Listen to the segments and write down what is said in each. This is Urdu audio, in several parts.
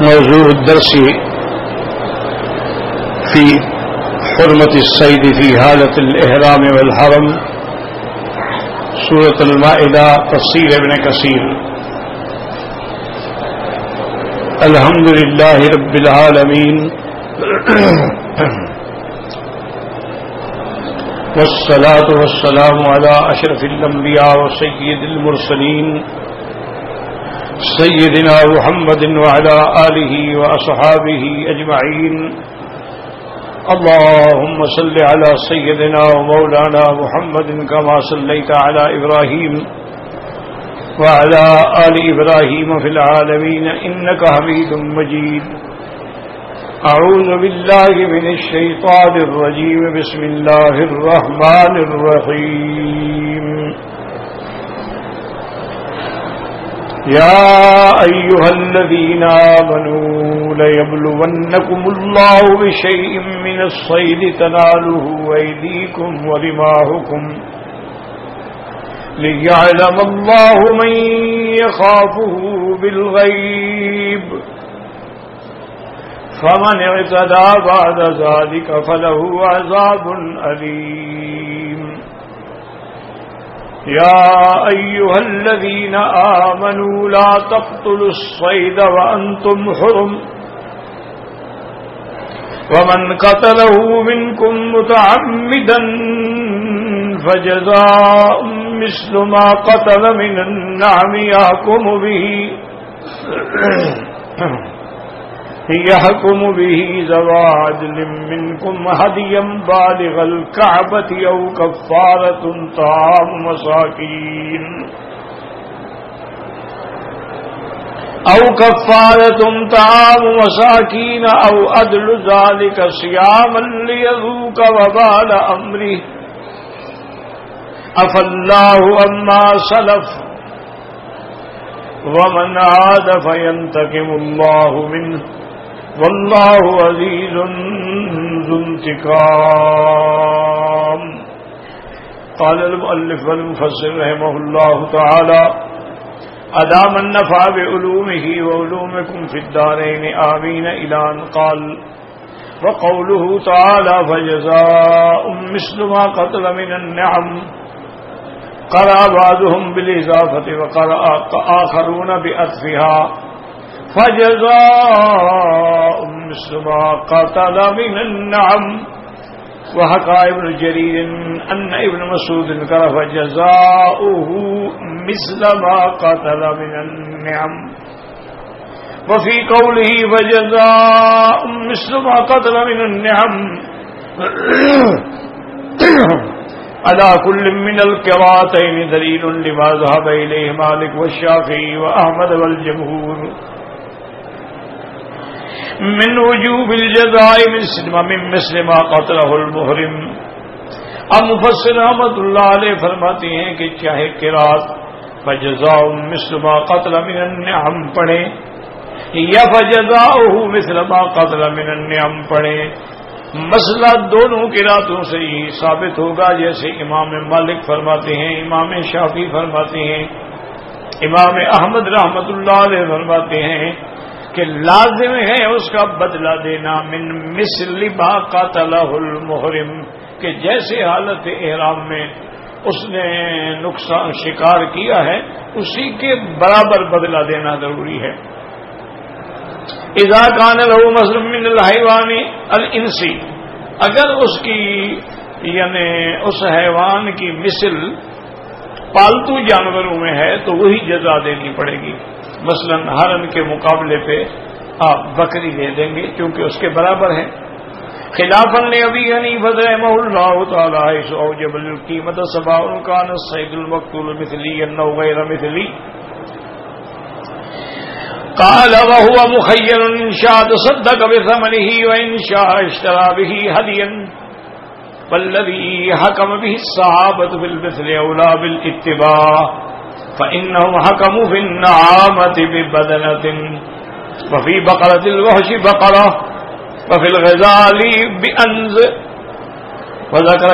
موضوع الدرس في حرمة الصيد في حالة الإحرام والحرم سورة المائدة تفسير ابن كثير. الحمد لله رب العالمين والصلاة والسلام على أشرف الأنبياء وسيد المرسلين سيدنا محمد وعلى آله وأصحابه أجمعين. اللهم صل على سيدنا ومولانا محمد كما صليت على إبراهيم وعلى آل إبراهيم في العالمين إنك حميد مجيد. أعوذ بالله من الشيطان الرجيم. بسم الله الرحمن الرحيم. يا أيها الذين آمنوا ليبلونكم الله بشيء من الصيد تناله أيديكم ورماحكم ليعلم الله من يخافه بالغيب فمن اعتدى بعد ذلك فله عذاب أليم. يا أيها الذين آمنوا لا تقتلوا الصيد وأنتم حرم ومن قتله منكم متعمدا فجزاء مثل ما قتل من النعم يحكم به ذوى عدل منكم هديا بالغ الكعبة أو كفارة طعام مساكين أو عدل ذلك صياما ليذوق وبال أمره عفى الله عما سلف ومن عاد فينتقم الله منه والله عزيز ذو انتقام. قال المؤلف والمفسر رحمه الله تعالى أدام النفع بعلومه وعلومكم في الدارين آمين إلى أن قال وقوله تعالى فجزاء مثل ما قتل من النعم قرأ بعضهم بالإضافة وقرأ آخرون بأطفها فجزاء مثل ما قتل من النعم. وحكى ابن جرير أن ابن مسعود قال فجزاؤه مثل ما قتل من النعم. وفي قوله فجزاء مثل ما قتل من النعم على كل من القراءتين دليل لما ذهب إليه مالك والشافعي وأحمد والجمهور من وجوب الجزاء من مثل ما قتله المحرم. اب مفسر رحمۃ اللہ علیہ فرماتے ہیں کہ چاہے قرات فجزاء مثل ما قتل من النعم پڑھیں یا فجزاؤہ مثل ما قتل من النعم پڑھیں، مسئلہ دونوں قراتوں سے ہی ثابت ہوگا. جیسے امام مالک فرماتے ہیں، امام شافعی فرماتے ہیں، امام احمد رحمۃ اللہ علیہ فرماتے ہیں کہ لازم ہے اس کا بدلہ دینا من مثل ما قتلہ المحرم، کہ جیسے حالت احرام میں اس نے نقصان شکار کیا ہے اسی کے برابر بدلہ دینا ضروری ہے. اذا کان له مثل من الحیوان الانسی، اگر اس کی یعنی اس حیوان کی مثل پالتو جانوروں میں ہے تو وہی جزا دینی پڑے گی. مثلا ہرن کے مقابلے پہ آپ بکری دے دیں گے کیونکہ اس کے برابر ہے. خلافا لأبي حنيفة رحمه الله تعالى حيث أوجب القيمة سواء كان الصيد المقتول مثليا أو غير مثلي. قال وهو مخير إن شاء تصدق بثمنه وإن شاء اشترى به هديا والذي حكم به الصحابة بالمثل أولى بالاتباع فإنهم حكموا في النعامة ببدنة وفی بقرۃ الوحش بقرہ وفی الغزال بأنز وذکر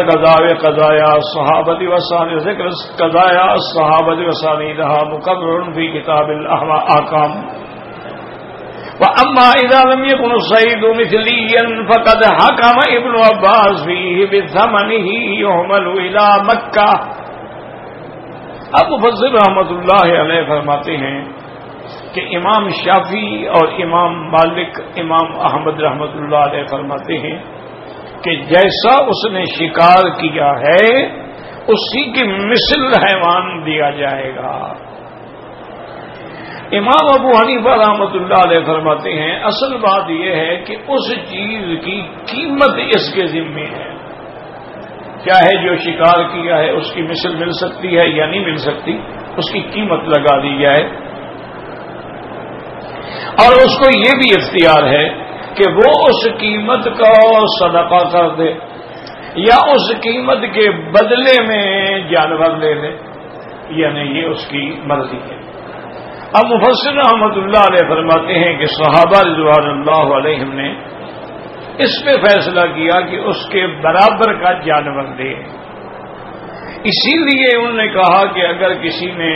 قضایا الصحابۃ وثانی ذکر قضایا الصحابۃ وثانیها مقرر فی کتاب الاحکام واما اذا لم يكن الصيد مثليا فقد حكم ابن عباس فيه بثمنه يحمل الى مکہ. اب مفسر رحمۃ اللہ علیہ فرماتے ہیں کہ امام شافعی اور امام مالک امام احمد رحمۃ اللہ علیہ فرماتے ہیں کہ جیسا اس نے شکار کیا ہے اسی کی مثل حیوان دیا جائے گا. امام ابو حنیفہ رحمۃ اللہ علیہ فرماتے ہیں اصل بات یہ ہے کہ اس چیز کی قیمت اس کے ذمے ہے. چاہے جو شکار کیا ہے اس کی مثل مل سکتی ہے یا نہیں مل سکتی، اس کی قیمت لگا دی جائے. اور اس کو یہ بھی اختیار ہے کہ وہ اس قیمت کا صدقہ کر دے یا اس قیمت کے بدلے میں جانور لے لے، یعنی یہ اس کی مرضی ہے. اب مفسر رحمۃ اللہ علیہ فرماتے ہیں کہ صحابہ رضوان اللہ علیہم نے اس پہ فیصلہ کیا کہ اس کے برابر کا جانور دے. اسی لیے انہوں نے کہا کہ اگر کسی نے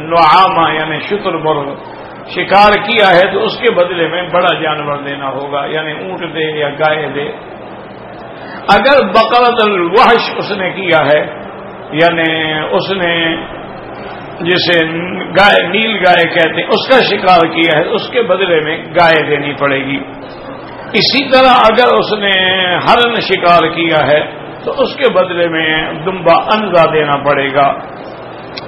نعامہ یعنی شتر مرغ شکار کیا ہے تو اس کے بدلے میں بڑا جانور دینا ہوگا، یعنی اونٹ دے یا گائے دے. اگر بقرۃ الوحش اس نے کیا ہے، یعنی اس نے جسے گائے نیل گائے کہتے ہیں اس کا شکار کیا ہے، اس کے بدلے میں گائے دینی پڑے گی. اسی طرح اگر اس نے ہرن شکار کیا ہے تو اس کے بدلے میں دمبا انزا دینا پڑے گا.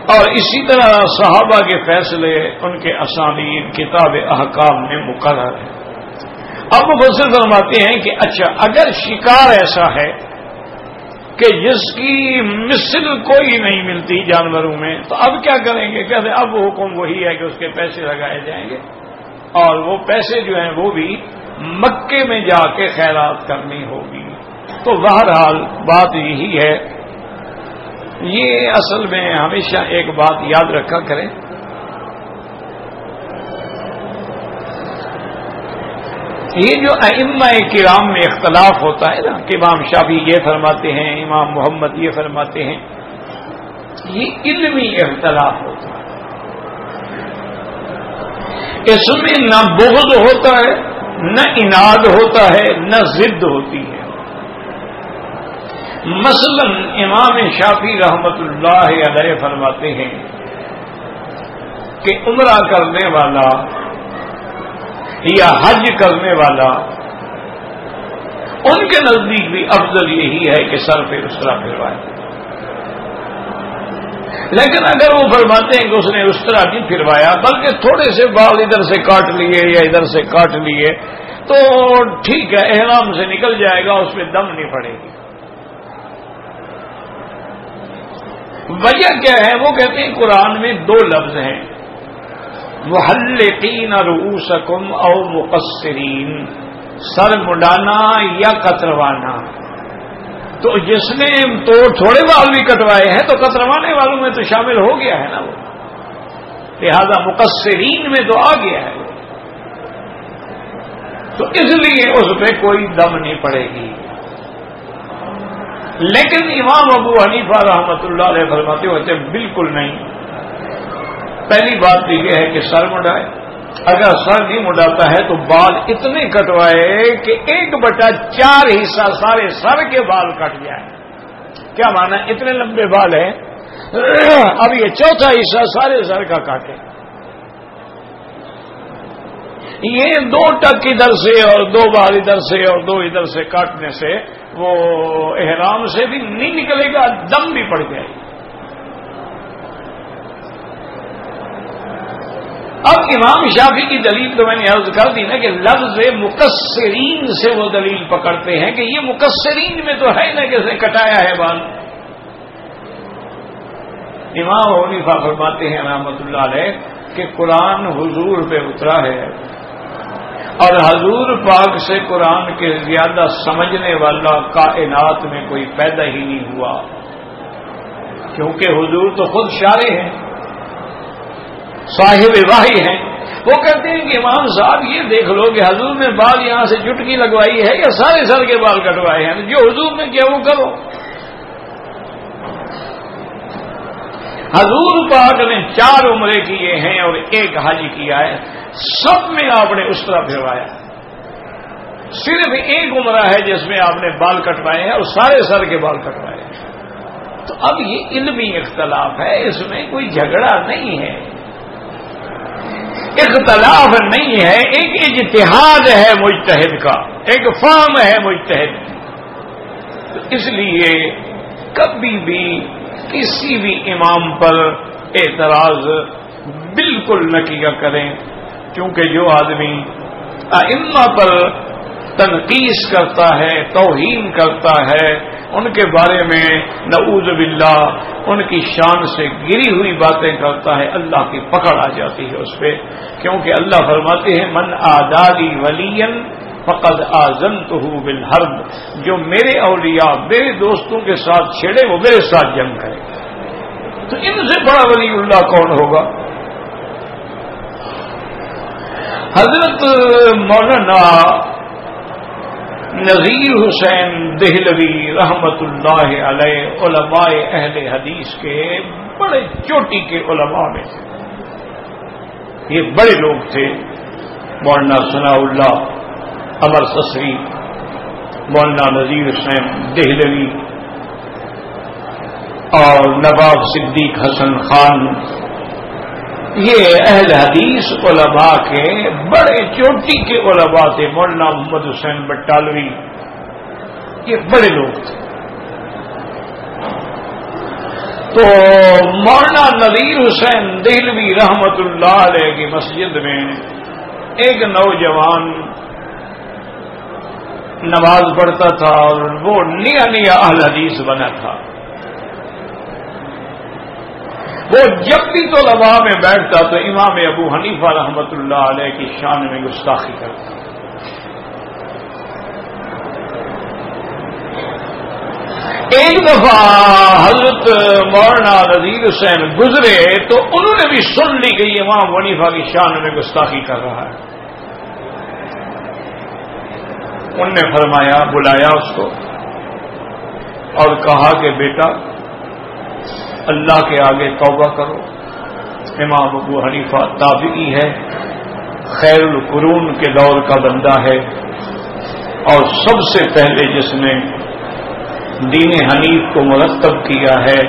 اور اسی طرح صحابہ کے فیصلے ان کے اسانید کتاب احکام میں مقرر ہے. اب مفسر فرماتے ہیں کہ اچھا اگر شکار ایسا ہے کہ جس کی مثل کوئی نہیں ملتی جانوروں میں تو اب کیا کریں گے؟ کہتے ہیں اب حکم وہی ہے کہ اس کے پیسے لگائے جائیں گے، اور وہ پیسے جو ہیں وہ بھی مکے میں جا کے خیرات کرنی ہوگی. تو بہرحال بات یہی ہے. یہ اصل میں ہمیشہ ایک بات یاد رکھا کریں، یہ جو ائمہ کرام میں اختلاف ہوتا ہے نا کہ امام شافعی یہ فرماتے ہیں، امام محمد یہ فرماتے ہیں، یہ علمی اختلاف ہوتا ہے. اس میں نہ بغض ہوتا ہے، نہ اناد ہوتا ہے، نہ ضد ہوتی ہے. مثلا امام شافعی رحمت اللہ علیہ فرماتے ہیں کہ عمرہ کرنے والا یا حج کرنے والا ان کے نزدیک بھی افضل یہی ہے کہ سر پہ اسرا پھروائے. لیکن اگر وہ فرماتے ہیں کہ اس نے اسرا نہیں پھروایا بلکہ تھوڑے سے بال ادھر سے کاٹ لیے یا ادھر سے کاٹ لیے تو ٹھیک ہے، احرام سے نکل جائے گا، اس پہ دم نہیں پڑے گی. وجہ کیا ہے؟ وہ کہتے ہیں قرآن میں دو لفظ ہیں، محلقین رؤوسکم او مقصرین، سر مڈانا یا کتروانا. تو جس نے تو تھوڑے بال بھی کٹوائے ہیں تو کتروانے والوں میں تو شامل ہو گیا ہے نا وہ، لہذا مقصرین میں تو آ گیا ہے وہ. تو اس لیے اس پہ کوئی دم نہیں پڑے گی. لیکن امام ابو حنیفہ رحمۃ اللہ علیہ فرماتے ہوتے بالکل نہیں. پہلی بات تو یہ ہے کہ سر مڈائے، اگر سر نہیں مڈاتا ہے تو بال اتنے کٹوائے کہ 1/4 حصہ سارے سر کے بال کٹ جائے. کیا مانا؟ اتنے لمبے بال ہیں، اب یہ چوتھا حصہ سارے سر کا کاٹے. یہ 2 ٹک ادھر سے اور 2 بال ادھر سے اور 2 ادھر سے کاٹنے سے وہ احرام سے بھی نہیں نکلے گا، دم بھی پڑ جائے گا. اب امام شافعی کی دلیل تو میں نے عرض کر دی نا کہ لفظ مقصرین سے وہ دلیل پکڑتے ہیں کہ یہ مقصرین میں تو ہے نا کہ اس نے کٹایا ہے بال. امام حنیفہ فرماتے ہیں رحمۃ اللہ علیہ کہ قرآن حضور پہ اترا ہے اور حضور پاک سے قرآن کے زیادہ سمجھنے والا کائنات میں کوئی پیدا ہی نہیں ہوا، کیونکہ حضور تو خود شارع ہیں، صاحب وحی ہیں. وہ کہتے ہیں کہ امام صاحب یہ دیکھ لو کہ حضور نے بال یہاں سے چٹکی لگوائی ہے یا سارے سر کے بال کٹوائے ہیں، جو حضور نے کیا وہ کرو۔ حضور پاک نے 4 عمرے کیے ہیں اور 1 حج کیا ہے، سب میں آپ نے اس طرح پھروایا، صرف 1 عمرہ ہے جس میں آپ نے بال کٹوائے ہیں اور سارے سر کے بال کٹوائے ہیں۔ تو اب یہ علمی اختلاف ہے، اس میں کوئی جھگڑا نہیں ہے، اختلاف نہیں ہے، ایک اجتہاد ہے مجتہد کا، ایک فہم ہے مجتہد کی۔ تو اس لیے کبھی بھی کسی بھی امام پر اعتراض بالکل نہ کیا کریں، کیونکہ جو آدمی ائمہ پر تنقیس کرتا ہے، توہین کرتا ہے، ان کے بارے میں نعوذ باللہ ان کی شان سے گری ہوئی باتیں کرتا ہے، اللہ کی پکڑ آ جاتی ہے اس پہ، کیونکہ اللہ فرماتے ہیں من عادی ولیا فقد آذنتہ بالحرب، جو میرے اولیاء میرے دوستوں کے ساتھ چھیڑے وہ میرے ساتھ جنگ کرے۔ تو ان سے بڑا ولی اللہ کون ہوگا؟ حضرت مولانا نذیر حسین دہلوی رحمت اللہ علیہ علماء اہل حدیث کے بڑے چوٹی کے علماء میں تھے، یہ بڑے لوگ تھے، مولانا ثناء اللہ امر سسری، مولانا نذیر حسین دہلوی اور نواب صدیق حسن خان، یہ اہل حدیث علماء کے بڑے چوٹی کے علماء تھے، مولانا محمد حسین بٹالوی، یہ بڑے لوگ تھے۔ تو مولانا نذیر حسین دہلوی رحمت اللہ علیہ کی مسجد میں ایک نوجوان نماز پڑھتا تھا اور وہ نیا نیا اہل حدیث بنا تھا، وہ جب بھی تو طلباء میں بیٹھتا تو امام ابو حنیفہ رحمت اللہ علیہ کی شان میں گستاخی کرتا۔ ایک دفعہ حضرت مولانا نذیر حسین گزرے تو انہوں نے بھی سن لی کہ امام حنیفہ کی شان میں گستاخی کر رہا ہے، انہوں نے فرمایا، بلایا اس کو اور کہا کہ بیٹا اللہ کے آگے توبہ کرو، امام ابو حنیفہ تابعی ہے، خیر القرون کے دور کا بندہ ہے، اور سب سے پہلے جس نے دین حنیف کو مرتب کیا ہے،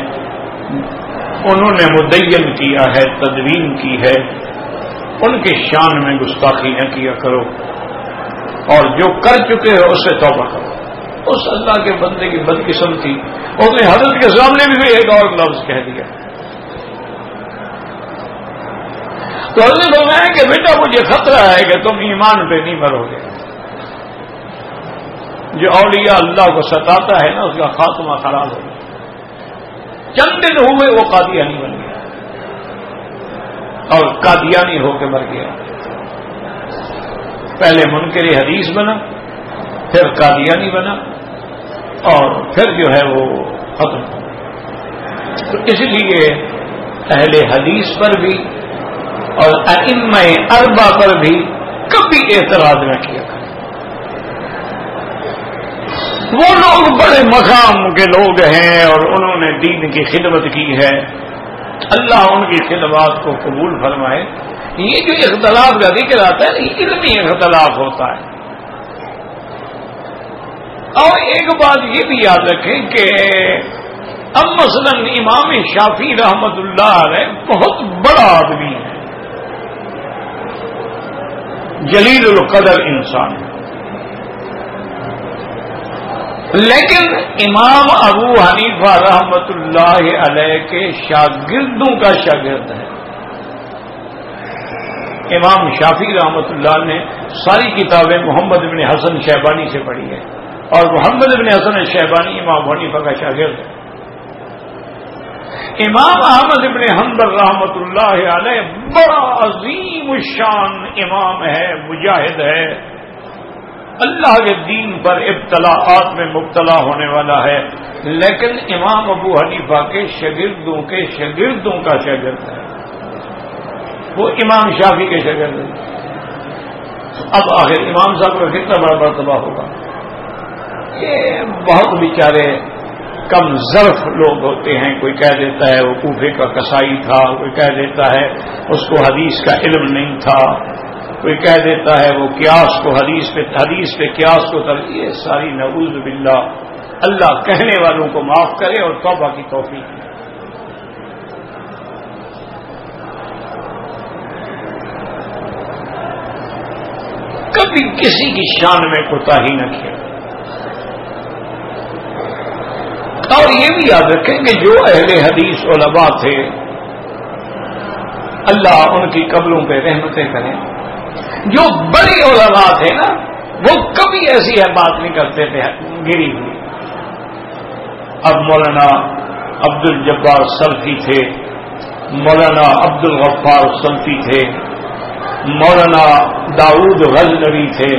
انہوں نے مدین کیا ہے، تدوین کی ہے، ان کے شان میں گستاخی نہ کیا کرو، اور جو کر چکے ہو اس سے توبہ کرو۔ اس اللہ کے بندے کی بدقسمتی، اس نے حضرت کے سامنے بھی ایک اور لفظ کہہ دیا۔ تو حضرت فرمایا کہ بیٹا مجھے خطرہ ہے کہ تم ایمان پہ نہیں مرو گے، جو اولیاء اللہ کو ستاتا ہے نا اس کا خاتمہ خراب ہو گیا۔ چند دن ہوئے وہ قادیانی بن گیا اور قادیانی ہو کے مر گیا، پہلے منکر حدیث بنا، پھر قادیانی بنا، اور پھر جو ہے وہ ختم ہو۔ تو اس لیے اہل حدیث پر بھی اور ائمہ اربعہ پر بھی کبھی اعتراض نہ کیا کریں۔ وہ لوگ بڑے مقام کے لوگ ہیں اور انہوں نے دین کی خدمت کی ہے، اللہ ان کی خدمات کو قبول فرمائے۔ یہ جو اختلاف کا ذکر آتا ہے یہ علمی اختلاف ہوتا ہے۔ اور ایک بات یہ بھی یاد رکھیں کہ اب مثلا امام شافعی رحمت اللہ علیہ بہت بڑا آدمی ہے، جلیل القدر انسان ہے، لیکن امام ابو حنیفہ رحمت اللہ علیہ کے شاگردوں کا شاگرد ہے۔ امام شافعی رحمت اللہ نے ساری کتابیں محمد بن حسن شیبانی سے پڑھی ہے، اور محمد بن حسن شیبانی امام حنیفہ کا شاگرد ہے۔ امام احمد بن حنبل رحمت اللہ علیہ بڑا عظیم الشان امام ہے، مجاہد ہے، اللہ کے دین پر ابتلاءات میں مبتلا ہونے والا ہے، لیکن امام ابو حنیفہ کے شاگردوں کا شاگرد ہے۔ وہ امام شافعی کے شاگرد ہیں. اب آخر امام صاحب کا کتنا بڑا مرتبہ ہوگا. یہ بہت بیچارے کم ظرف لوگ ہوتے ہیں. کوئی کہہ دیتا ہے وہ کوفے کا کسائی تھا، کوئی کہہ دیتا ہے اس کو حدیث کا علم نہیں تھا، کوئی کہہ دیتا ہے وہ قیاس کو حدیث پہ قیاس کو یہ ساری نعوذ باللہ. اللہ کہنے والوں کو معاف کرے اور توبہ کی توفیق. کبھی کسی کی شان میں کوتاہی نہ کیا. اور یہ بھی یاد رکھیں کہ جو اہل حدیث علماء تھے اللہ ان کی قبروں پہ رحمتیں کریں. جو بڑے علماء تھے نا وہ کبھی ایسی بات نہیں کرتے تھے گری ہوئی. اب مولانا عبد الجبار سلفی تھے، مولانا عبد الغفار سلفی تھے، مولانا داؤد غزنوی تھے،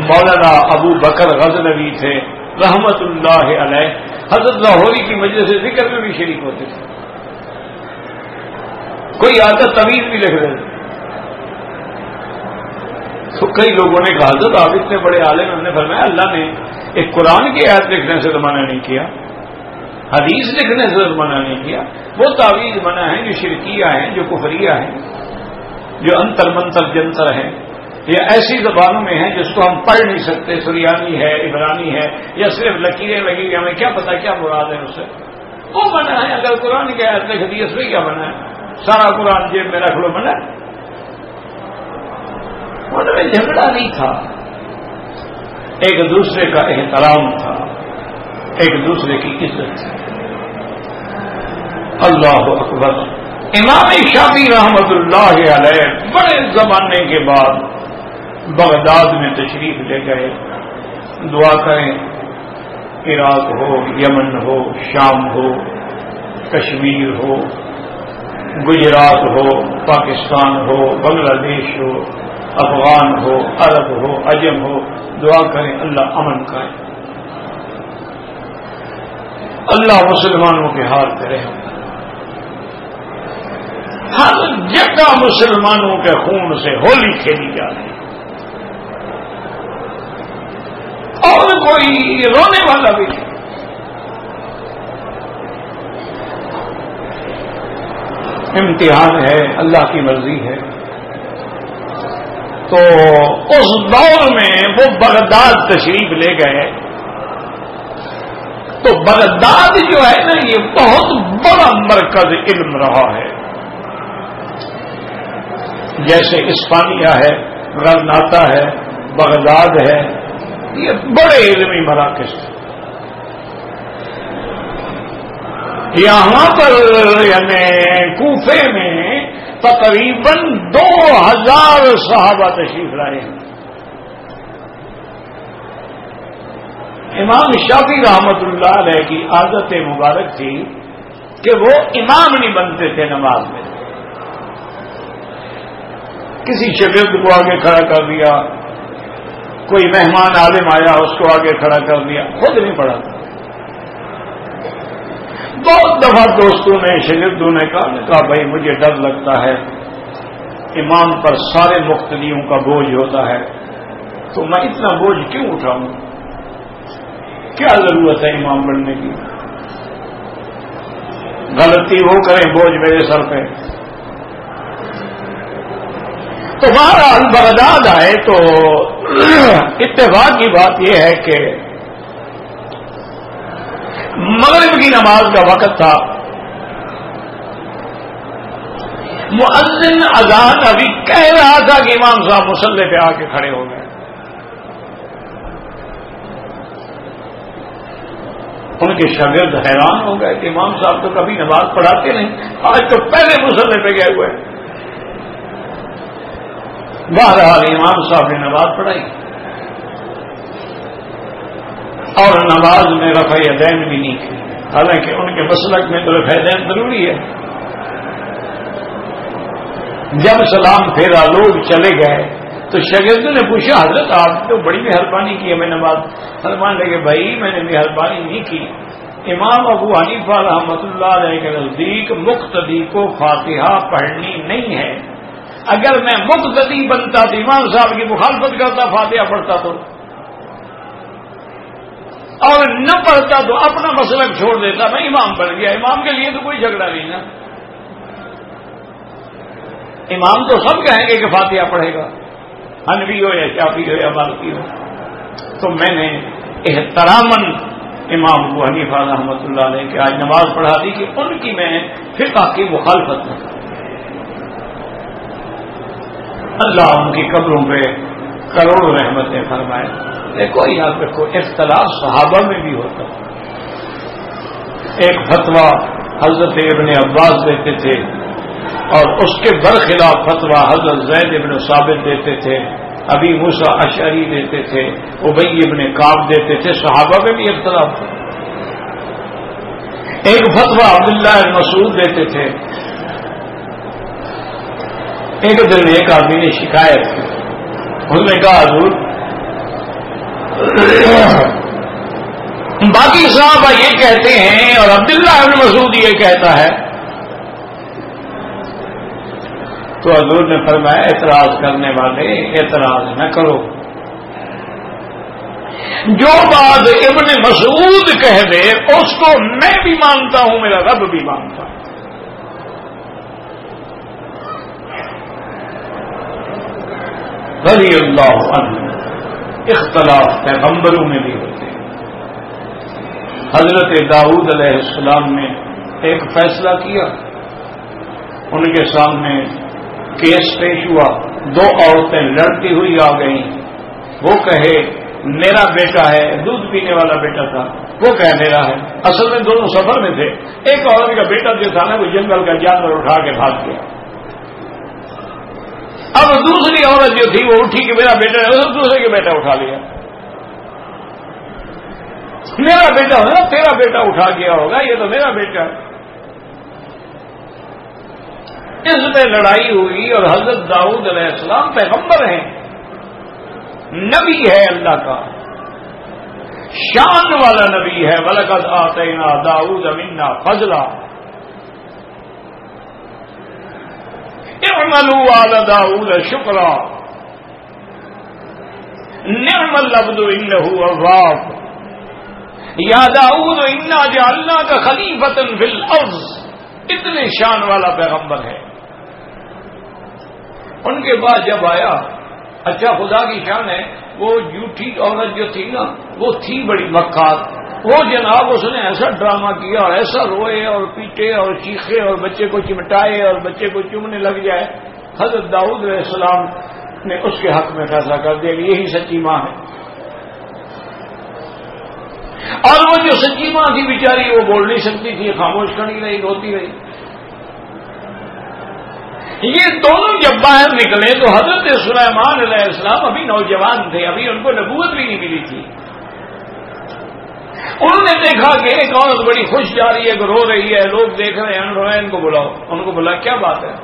مولانا ابو بکر غزنوی تھے رحمت اللہ علیہ. حضرت لاہوری کی مجلس ذکر میں بھی شریک ہوتے تھے. کوئی آتا طویل بھی لکھ رہے تھے. تو کئی لوگوں نے کہا حضرت آپ اتنے بڑے عالم، ہم نے فرمایا اللہ نے ایک قرآن کی آیت لکھنے سے تو منع نہیں کیا، حدیث لکھنے سے تو منع نہیں کیا. وہ تعویذ منع ہیں جو شرکیہ ہیں، جو کفریہ ہیں، جو انتر منتر جنتر ہیں، یا ایسی زبانوں میں ہیں جس کو ہم پڑھ نہیں سکتے. سریانی ہے، عبرانی ہے، یا صرف لکیریں لگی ہوئی، ہمیں کیا پتا کیا مراد ہے اس سے. وہ منع ہے. اگر قرآن کی آیت لکھ دی اس میں کیا منع ہے؟ سارا قرآن جیب میں رکھ لو، منع. ان میں جھگڑا نہیں تھا، ایک دوسرے کا احترام تھا، ایک دوسرے کی عزت تھی. اللہ اکبر. امام شافعی رحمت اللہ علیہ بڑے زمانے کے بعد بغداد میں تشریف لے گئے. دعا کریں عراق ہو، یمن ہو، شام ہو، کشمیر ہو، گجرات ہو، پاکستان ہو، بنگلہ دیش ہو، افغان ہو، عرب ہو، عجم ہو، دعا کریں اللہ امن کرے، اللہ مسلمانوں کے حال کرے. ہر جگہ مسلمانوں کے خون سے ہولی کھیلی جا رہی ہے اور کوئی رونے والا بھی نہیں. امتحان ہے، اللہ کی مرضی ہے. تو اس دور میں وہ بغداد تشریف لے گئے. تو بغداد جو ہے نا یہ بہت بڑا مرکز علم رہا ہے. جیسے اسپانیہ ہے، غرناطہ ہے، بغداد ہے، یہ بڑے علمی مراکز ہیں. یہاں پر یعنی کوفے میں تقریباً 2000 صحابہ تشریف لائے ہیں. امام شافعی رحمت اللہ علیہ کی عادت مبارک تھی کہ وہ امام نہیں بنتے تھے نماز میں. کسی شاگرد کو آگے کھڑا کر دیا، کوئی مہمان عالم آیا اس کو آگے کھڑا کر دیا، خود نہیں پڑھا تھا. بہت دفعہ دوستوں نے، شاگردوں نے کہا بھائی مجھے ڈر لگتا ہے، امام پر سارے مقتدیوں کا بوجھ ہوتا ہے، تو میں اتنا بوجھ کیوں اٹھاؤں؟ کیا ضرورت ہے امام بننے کی؟ غلطی وہ کریں بوجھ میرے سر پہ. تو بہرحال بغداد آئے تو اتفاق کی بات یہ ہے کہ مغرب کی نماز کا وقت تھا. مؤذن اذان ابھی کہہ رہا تھا کہ امام صاحب مصلی پہ آ کے کھڑے ہو گئے. ان کے شاگرد حیران ہو گئے کہ امام صاحب تو کبھی نماز پڑھاتے نہیں، آج تو پہلے مصلی پہ گئے ہوئے. بہرحال امام صاحب نے نماز پڑھائی اور نماز میں رفع یدین بھی نہیں کی. حالانکہ ان کے مسلک میں تو رفع یدین ضروری ہے. جب سلام پھیرا لوگ چلے گئے تو شاگردوں نے پوچھا حضرت آپ تو بڑی مہربانی کی ہمیں نماز. فرمان لگے بھائی میں نے مہربانی نہیں کی. امام ابو حنیفہ رحمۃ اللہ علیہ کے نزدیک مقتدی کو فاتحہ پڑھنی نہیں ہے، اگر میں مقتدی بنتا تو امام صاحب کی مخالفت کرتا، فاتحہ پڑھتا تو، اور نہ پڑھتا تو اپنا مسلک چھوڑ دیتا، میں امام بن گیا۔ امام کے لیے تو کوئی جھگڑا نہیں نا، امام تو سب کہیں گے کہ فاتحہ پڑھے گا، حنفی ہو یا شافعی ہو یا مالکی ہو۔ تو میں نے احتراماً امام ابو حنیفہ رحمۃ اللہ علیہ کہ آج نماز پڑھا دی کہ ان کی میں فقہ کی مخالفت نہ کروں۔ اللہ ان کی قبروں پہ کروڑوں رحمتیں فرمائے۔ دیکھو یاد رکھو، اختلاف صحابہ میں بھی ہوتا ہے۔ ایک فتویٰ حضرت ابن عباس دیتے تھے اور اس کے برخلاف فتویٰ حضرت زید ابن ثابت دیتے تھے، ابی موسیٰ اشعری دیتے تھے، ابی ابن کعب دیتے تھے، صحابہ میں بھی اختلاف تھا۔ ایک فتویٰ عبداللہ بن مسعود دیتے تھے۔ ایک دن ایک آدمی نے شکایت کی، اس نے کہا حضور باقی صحابہ یہ کہتے ہیں اور عبداللہ بن مسعود یہ کہتا ہے، تو حضور نے فرمایا اعتراض کرنے والے اعتراض نہ کرو، جو بات ابن مسعود کہہ دے اس کو میں بھی مانتا ہوں، میرا رب بھی مانتا ہے۔ رضی اللہ عنہ۔ اختلاف پیغمبروں میں بھی ہوتے ہیں۔ حضرت داؤد علیہ السلام نے ایک فیصلہ کیا، ان کے سامنے کیس پیش ہوا، دو عورتیں لڑتی ہوئی آ گئیں، وہ کہے میرا بیٹا ہے، دودھ پینے والا بیٹا تھا، وہ کہے میرا ہے، اصل میں دونوں سفر میں تھے، ایک عورت کا بیٹا جو تھا نا وہ جنگل کا جانور اٹھا کے بھاگ گیا، اب دوسری عورت جو تھی وہ اٹھی کہ میرا بیٹا ہے، دوسرے کے بیٹا اٹھا لیا، میرا بیٹا ہوگا تیرا بیٹا اٹھا گیا ہوگا، یہ تو میرا بیٹا ہے۔ اس میں لڑائی ہوئی اور حضرت داؤد علیہ السلام پیغمبر ہیں، نبی ہے اللہ کا، شان والا نبی ہے، وَلَقَدْ آتَيْنَا دَاوُودَ مِنَّا فَضْلًا اعْمَلُوا آلَ دَاوُودَ شُكْرًا نِعْمَ الْعَبْدُ إِنَّهُ أَوَّابٌ یا داؤد انا جعلناک خلیفۃ فی الارض، اتنے شان والا پیغمبر ہے۔ ان کے بعد جب آیا، اچھا خدا کی شان ہے، وہ جھوٹی عورت جو تھی نا وہ تھی بڑی مکار، وہ جناب اس نے ایسا ڈرامہ کیا اور ایسا روئے اور پیٹے اور چیخے اور بچے کو چمٹائے اور بچے کو چومنے لگ جائے۔ حضرت داؤد علیہ السلام نے اس کے حق میں فیصلہ کر دیا کہ یہی سچی ماں ہے، اور وہ جو سچی ماں تھی بیچاری وہ بول نہیں سکتی تھی، خاموش کھڑی رہی، روتی رہی۔ یہ دونوں جب باہر نکلے تو حضرت سلیمان علیہ السلام ابھی نوجوان تھے، ابھی ان کو نبوت بھی نہیں ملی تھی۔ انہوں نے دیکھا کہ ایک عورت بڑی خوش جا رہی ہے، رو رہی ہے، لوگ دیکھ رہے ہیں، ان کو بلاؤ۔ ان کو بولا کیا بات ہے؟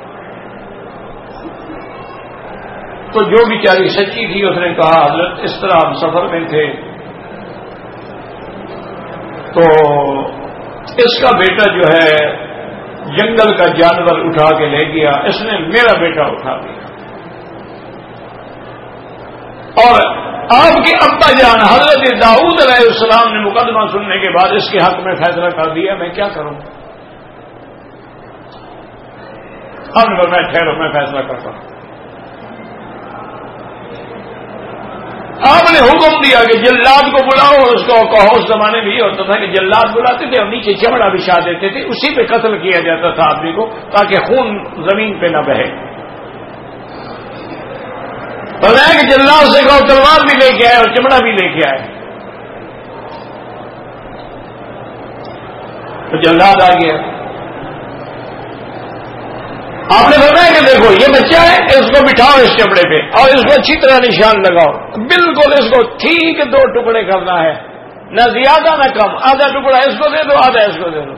تو جو بیچاری سچی تھی اس نے کہا حضرت اس طرح ہم سفر میں تھے تو اس کا بیٹا جو ہے جنگل کا جانور اٹھا کے لے گیا، اس نے میرا بیٹا اٹھا دیا، اور آپ کے ابا جان حضرت داؤد علیہ السلام نے مقدمہ سننے کے بعد اس کے حق میں فیصلہ کر دیا، میں کیا کروں؟ ہم کو میں ٹھہرو میں فیصلہ کرتا ہوں۔ آپ نے حکم دیا کہ جلاد کو بلاؤ اور اس کو کہو، اس زمانے میں یہ ہوتا تھا کہ جلاد بلاتے تھے اور نیچے چمڑا بچھا دیتے تھے، اسی پہ قتل کیا جاتا تھا آدمی کو تاکہ خون زمین پہ نہ بہے۔ بتایا کہ جلاد سے کہو تلوار بھی لے کے آئے اور چمڑا بھی لے کے آئے، تو جلاد آ گیا۔ آپ نے بتایا کہ دیکھو یہ بچہ ہے، اس کو بٹھاؤ اس چمڑے پہ اور اس کو اچھی طرح نشان لگاؤ، بالکل اس کو ٹھیک 2 ٹکڑے کرنا ہے، نہ زیادہ نہ کم، آدھا ٹکڑا اس کو دے دو آدھا اس کو دے دو۔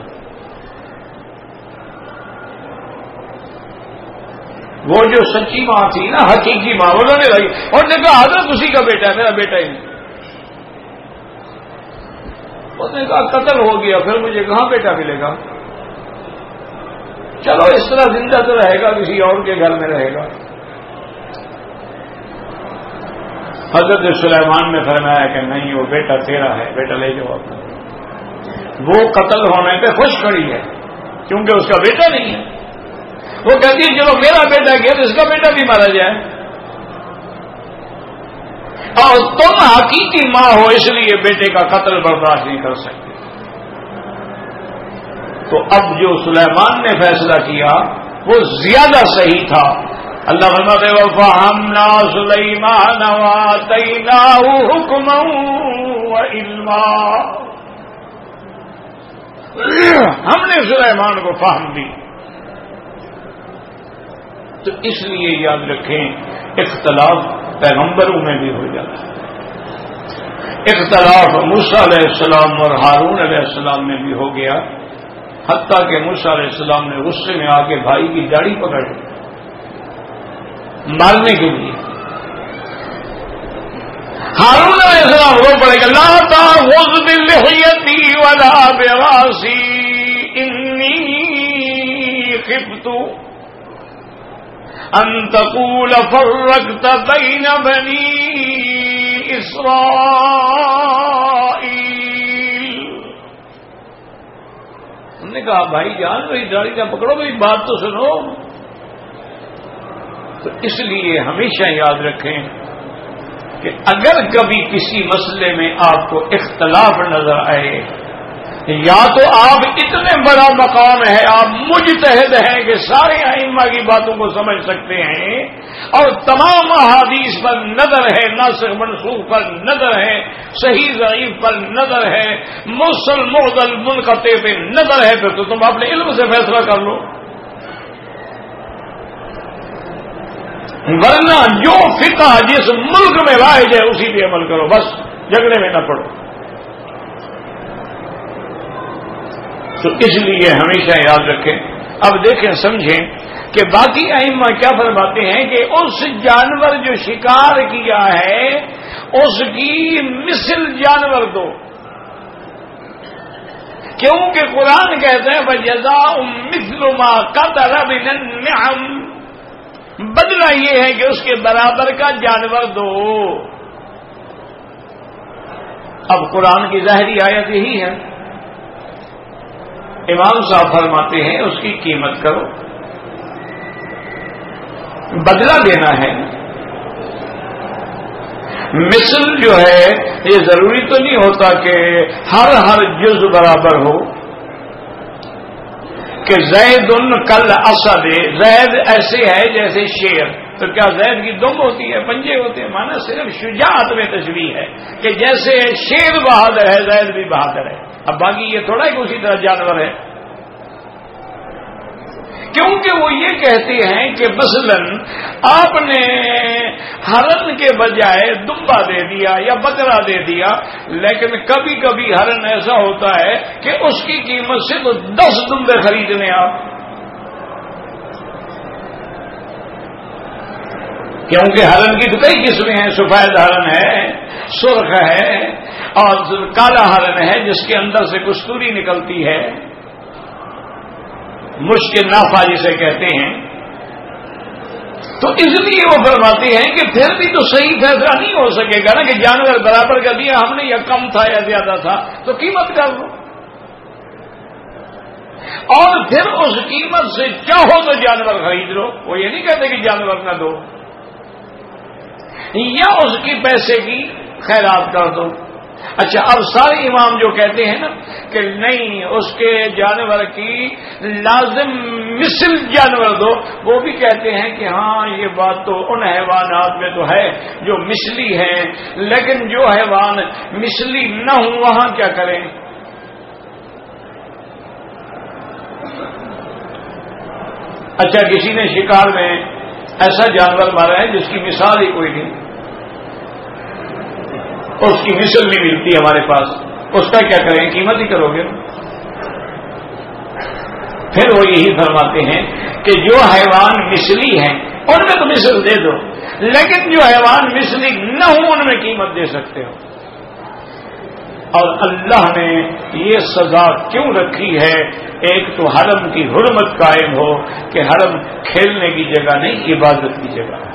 وہ جو سچی ماں تھی نا، حقیقی ماں، انہوں نے لگی اور نے کہا حضرت اسی کا بیٹا ہے، میرا بیٹا ہی نہیں۔ اس نے کہا قتل ہو گیا، پھر مجھے کہاں بیٹا ملے گا؟ چلو اس طرح زندہ تو رہے گا، کسی اور کے گھر میں رہے گا۔ حضرت سلیمان نے فرمایا کہ نہیں وہ بیٹا تیرا ہے، بیٹا لے جاؤ اپنا۔ وہ قتل ہونے پہ خوش کھڑی ہے کیونکہ اس کا بیٹا نہیں ہے۔ وہ کہتی ہے چلو میرا بیٹا گیا تو اس کا بیٹا بھی مارا جائے، اور تم حقیقی ماں ہو اس لیے بیٹے کا قتل برداشت نہیں کر سکتے۔ تو اب جو سلیمان نے فیصلہ کیا وہ زیادہ صحیح تھا۔ اللہ فرماتے ہیں وَفَهَمْنَا سُلَيْمَانَ وَآتَيْنَاهُ حُكْمًا وَعِلْمًا، ہم نے سلیمان کو فہم دی۔ تو اس لیے یاد رکھیں اختلاف پیغمبروں میں بھی ہو جاتا ہے، اختلاف موسیٰ علیہ السلام اور ہارون علیہ السلام میں بھی ہو گیا، حتیٰ کہ موسیٰ علیہ السلام نے غصے میں آ کے بھائی کی داڑھی پکڑ لی مارنے کے لیے۔ ہارون علیہ السلام رو پڑے گا لا تأخذ بلحیتی ولا براسی انی خفت ان تقول فرقت بین بنی اسرائیل۔ ہم نے کہا بھائی جان میری داڑھی نہ پکڑو، میری بات تو سنو۔ تو اس لیے ہمیشہ یاد رکھیں کہ اگر کبھی کسی مسئلے میں آپ کو اختلاف نظر آئے، یا تو آپ اتنے بڑا مقام ہے، آپ مجتہد ہیں کہ سارے ائمہ کی باتوں کو سمجھ سکتے ہیں اور تمام احادیث پر نظر ہے، ناسخ منسوخ پر نظر ہے، صحیح ضعیف پر نظر ہے، مرسل معضل منقطع پہ نظر ہے، پھر تو تم اپنے علم سے فیصلہ کر لو، ورنہ جو فقہ جس ملک میں رائج ہے اسی پہ عمل کرو، بس جھگڑے میں نہ پڑو۔ تو اس لیے ہمیشہ یاد رکھیں۔ اب دیکھیں سمجھیں کہ باقی ائمہ کیا فرماتے ہیں کہ اس جانور جو شکار کیا ہے اس کی مثل جانور دو، کیونکہ قرآن کہتے ہیں فَجَزَاءٌ مِثْلُ مَا قَتَلَ مِنَ النِّعَمِ، بدلہ یہ ہے کہ اس کے برابر کا جانور دو۔ اب قرآن کی ظاہری آیت یہی ہے، امام صاحب فرماتے ہیں اس کی قیمت کرو، بدلہ دینا ہے۔ مثل جو ہے یہ ضروری تو نہیں ہوتا کہ ہر جز برابر ہو، کہ زید کل اسد، زید ایسے ہے جیسے شیر، تو کیا زید کی دم ہوتی ہے، پنجے ہوتے ہیں؟ مانا صرف شجاعت میں تشبیہ ہے کہ جیسے شیر بہادر ہے زید بھی بہادر ہے، اب باقی یہ تھوڑا کہ اسی طرح جانور ہے، کیونکہ وہ یہ کہتے ہیں کہ مثلاً آپ نے ہرن کے بجائے دمبا دے دیا یا بکرا دے دیا، لیکن کبھی کبھی ہرن ایسا ہوتا ہے کہ اس کی قیمت سے تو 10 دمبے خرید لیں آپ، کیونکہ ہرن کی تو کئی قسمیں ہیں، سفید ہرن ہے، سرخ ہے، اور کالا ہرن ہے جس کے اندر سے کستوری نکلتی ہے، مشکل نافع جسے کہتے ہیں۔ تو اس لیے وہ فرماتے ہیں کہ پھر بھی تو صحیح فیصلہ نہیں ہو سکے گا نا کہ جانور برابر کا دیا ہم نے، یا کم تھا یا زیادہ تھا، تو قیمت کر لو، اور پھر اس قیمت سے چاہو تو جانور خرید لو۔ وہ یہ نہیں کہتے کہ جانور نہ دو، یا اس کی پیسے کی خیرات کر دو۔ اچھا، اب سارے امام جو کہتے ہیں نا کہ نہیں اس کے جانور کی لازم مثل جانور دو، وہ بھی کہتے ہیں کہ ہاں یہ بات تو ان حیوانات میں تو ہے جو مثلی ہیں، لیکن جو حیوان مثلی نہ ہوں وہاں کیا کریں؟ اچھا، کسی نے شکار میں ایسا جانور مارا ہے جس کی مثال ہی کوئی نہیں، اس کی مثل نہیں ملتی ہمارے پاس، اس کا کیا کریں؟ قیمت ہی کرو گے۔ پھر وہ یہی فرماتے ہیں کہ جو حیوان مثلی ہیں ان میں تو مثل دے دو، لیکن جو حیوان مثلی نہ ہوں ان میں قیمت دے سکتے ہو۔ اور اللہ نے یہ سزا کیوں رکھی ہے؟ ایک تو حرم کی حرمت قائم ہو کہ حرم کھیلنے کی جگہ نہیں، عبادت کی جگہ ہے،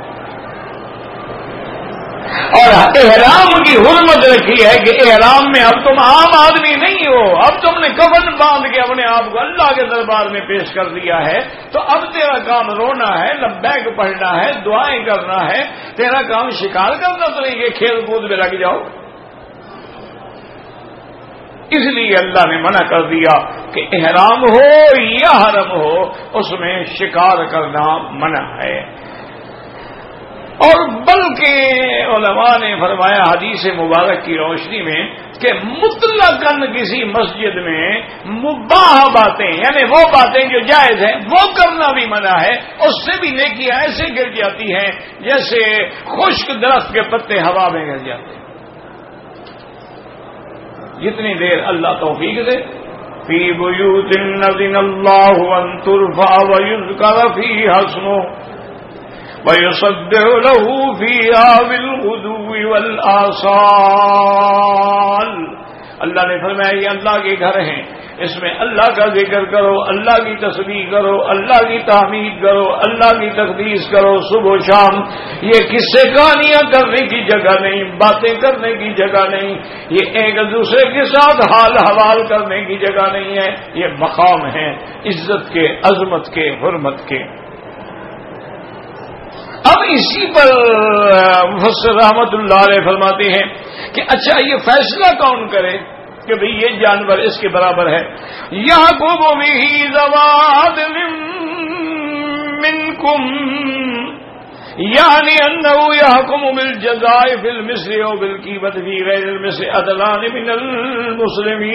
اور احرام کی حرمت رکھی ہے کہ احرام میں اب تم عام آدمی نہیں ہو، اب تم نے کفن باندھ کے اپنے آپ کو اللہ کے دربار میں پیش کر دیا ہے، تو اب تیرا کام رونا ہے، لبیک پڑھنا ہے، دعائیں کرنا ہے، تیرا کام شکار کرنا تو نہیں کہ کھیل کود میں لگ جاؤ۔ اس لیے اللہ نے منع کر دیا کہ احرام ہو یا حرم ہو اس میں شکار کرنا منع ہے۔ اور بلکہ علماء نے فرمایا حدیث مبارک کی روشنی میں کہ مطلقاً کسی مسجد میں مباح باتیں، یعنی وہ باتیں جو جائز ہیں وہ کرنا بھی منع ہے، اس سے بھی نیکیاں ایسے گر جاتی ہیں جیسے خشک درخت کے پتے ہوا میں گر جاتے ہیں۔ جتنی دیر اللہ توفیق دے، فی بیوت اذن اللہ ان ترفع ویذکر فیہا اسمہ وَيُصَبِّحُ لَهُ فِيهَا بِالْغُدُوِّ وَالْآصَالِ۔ اللہ نے فرمایا یہ اللہ کے گھر ہیں، اس میں اللہ کا ذکر کرو، اللہ کی تسبیح کرو، اللہ کی تحمید کرو، اللہ کی تقدیس کرو صبح و شام۔ یہ قصے کہانیاں کرنے کی جگہ نہیں، باتیں کرنے کی جگہ نہیں، یہ ایک دوسرے کے ساتھ حال حوال کرنے کی جگہ نہیں ہے، یہ مقام ہے عزت کے، عظمت کے، حرمت کے۔ اب اسی پر مفسر رحمت اللہ علیہ فرماتے ہیں کہ اچھا یہ فیصلہ کون کرے کہ بھئی یہ جانور اس کے برابر ہے؟ یحکم بہ ذوی عدل منکم، یعنی انہ یحکم بالجزاء فی المثل و بالقیمۃ فی غیر المثل عدلان من المسلمین۔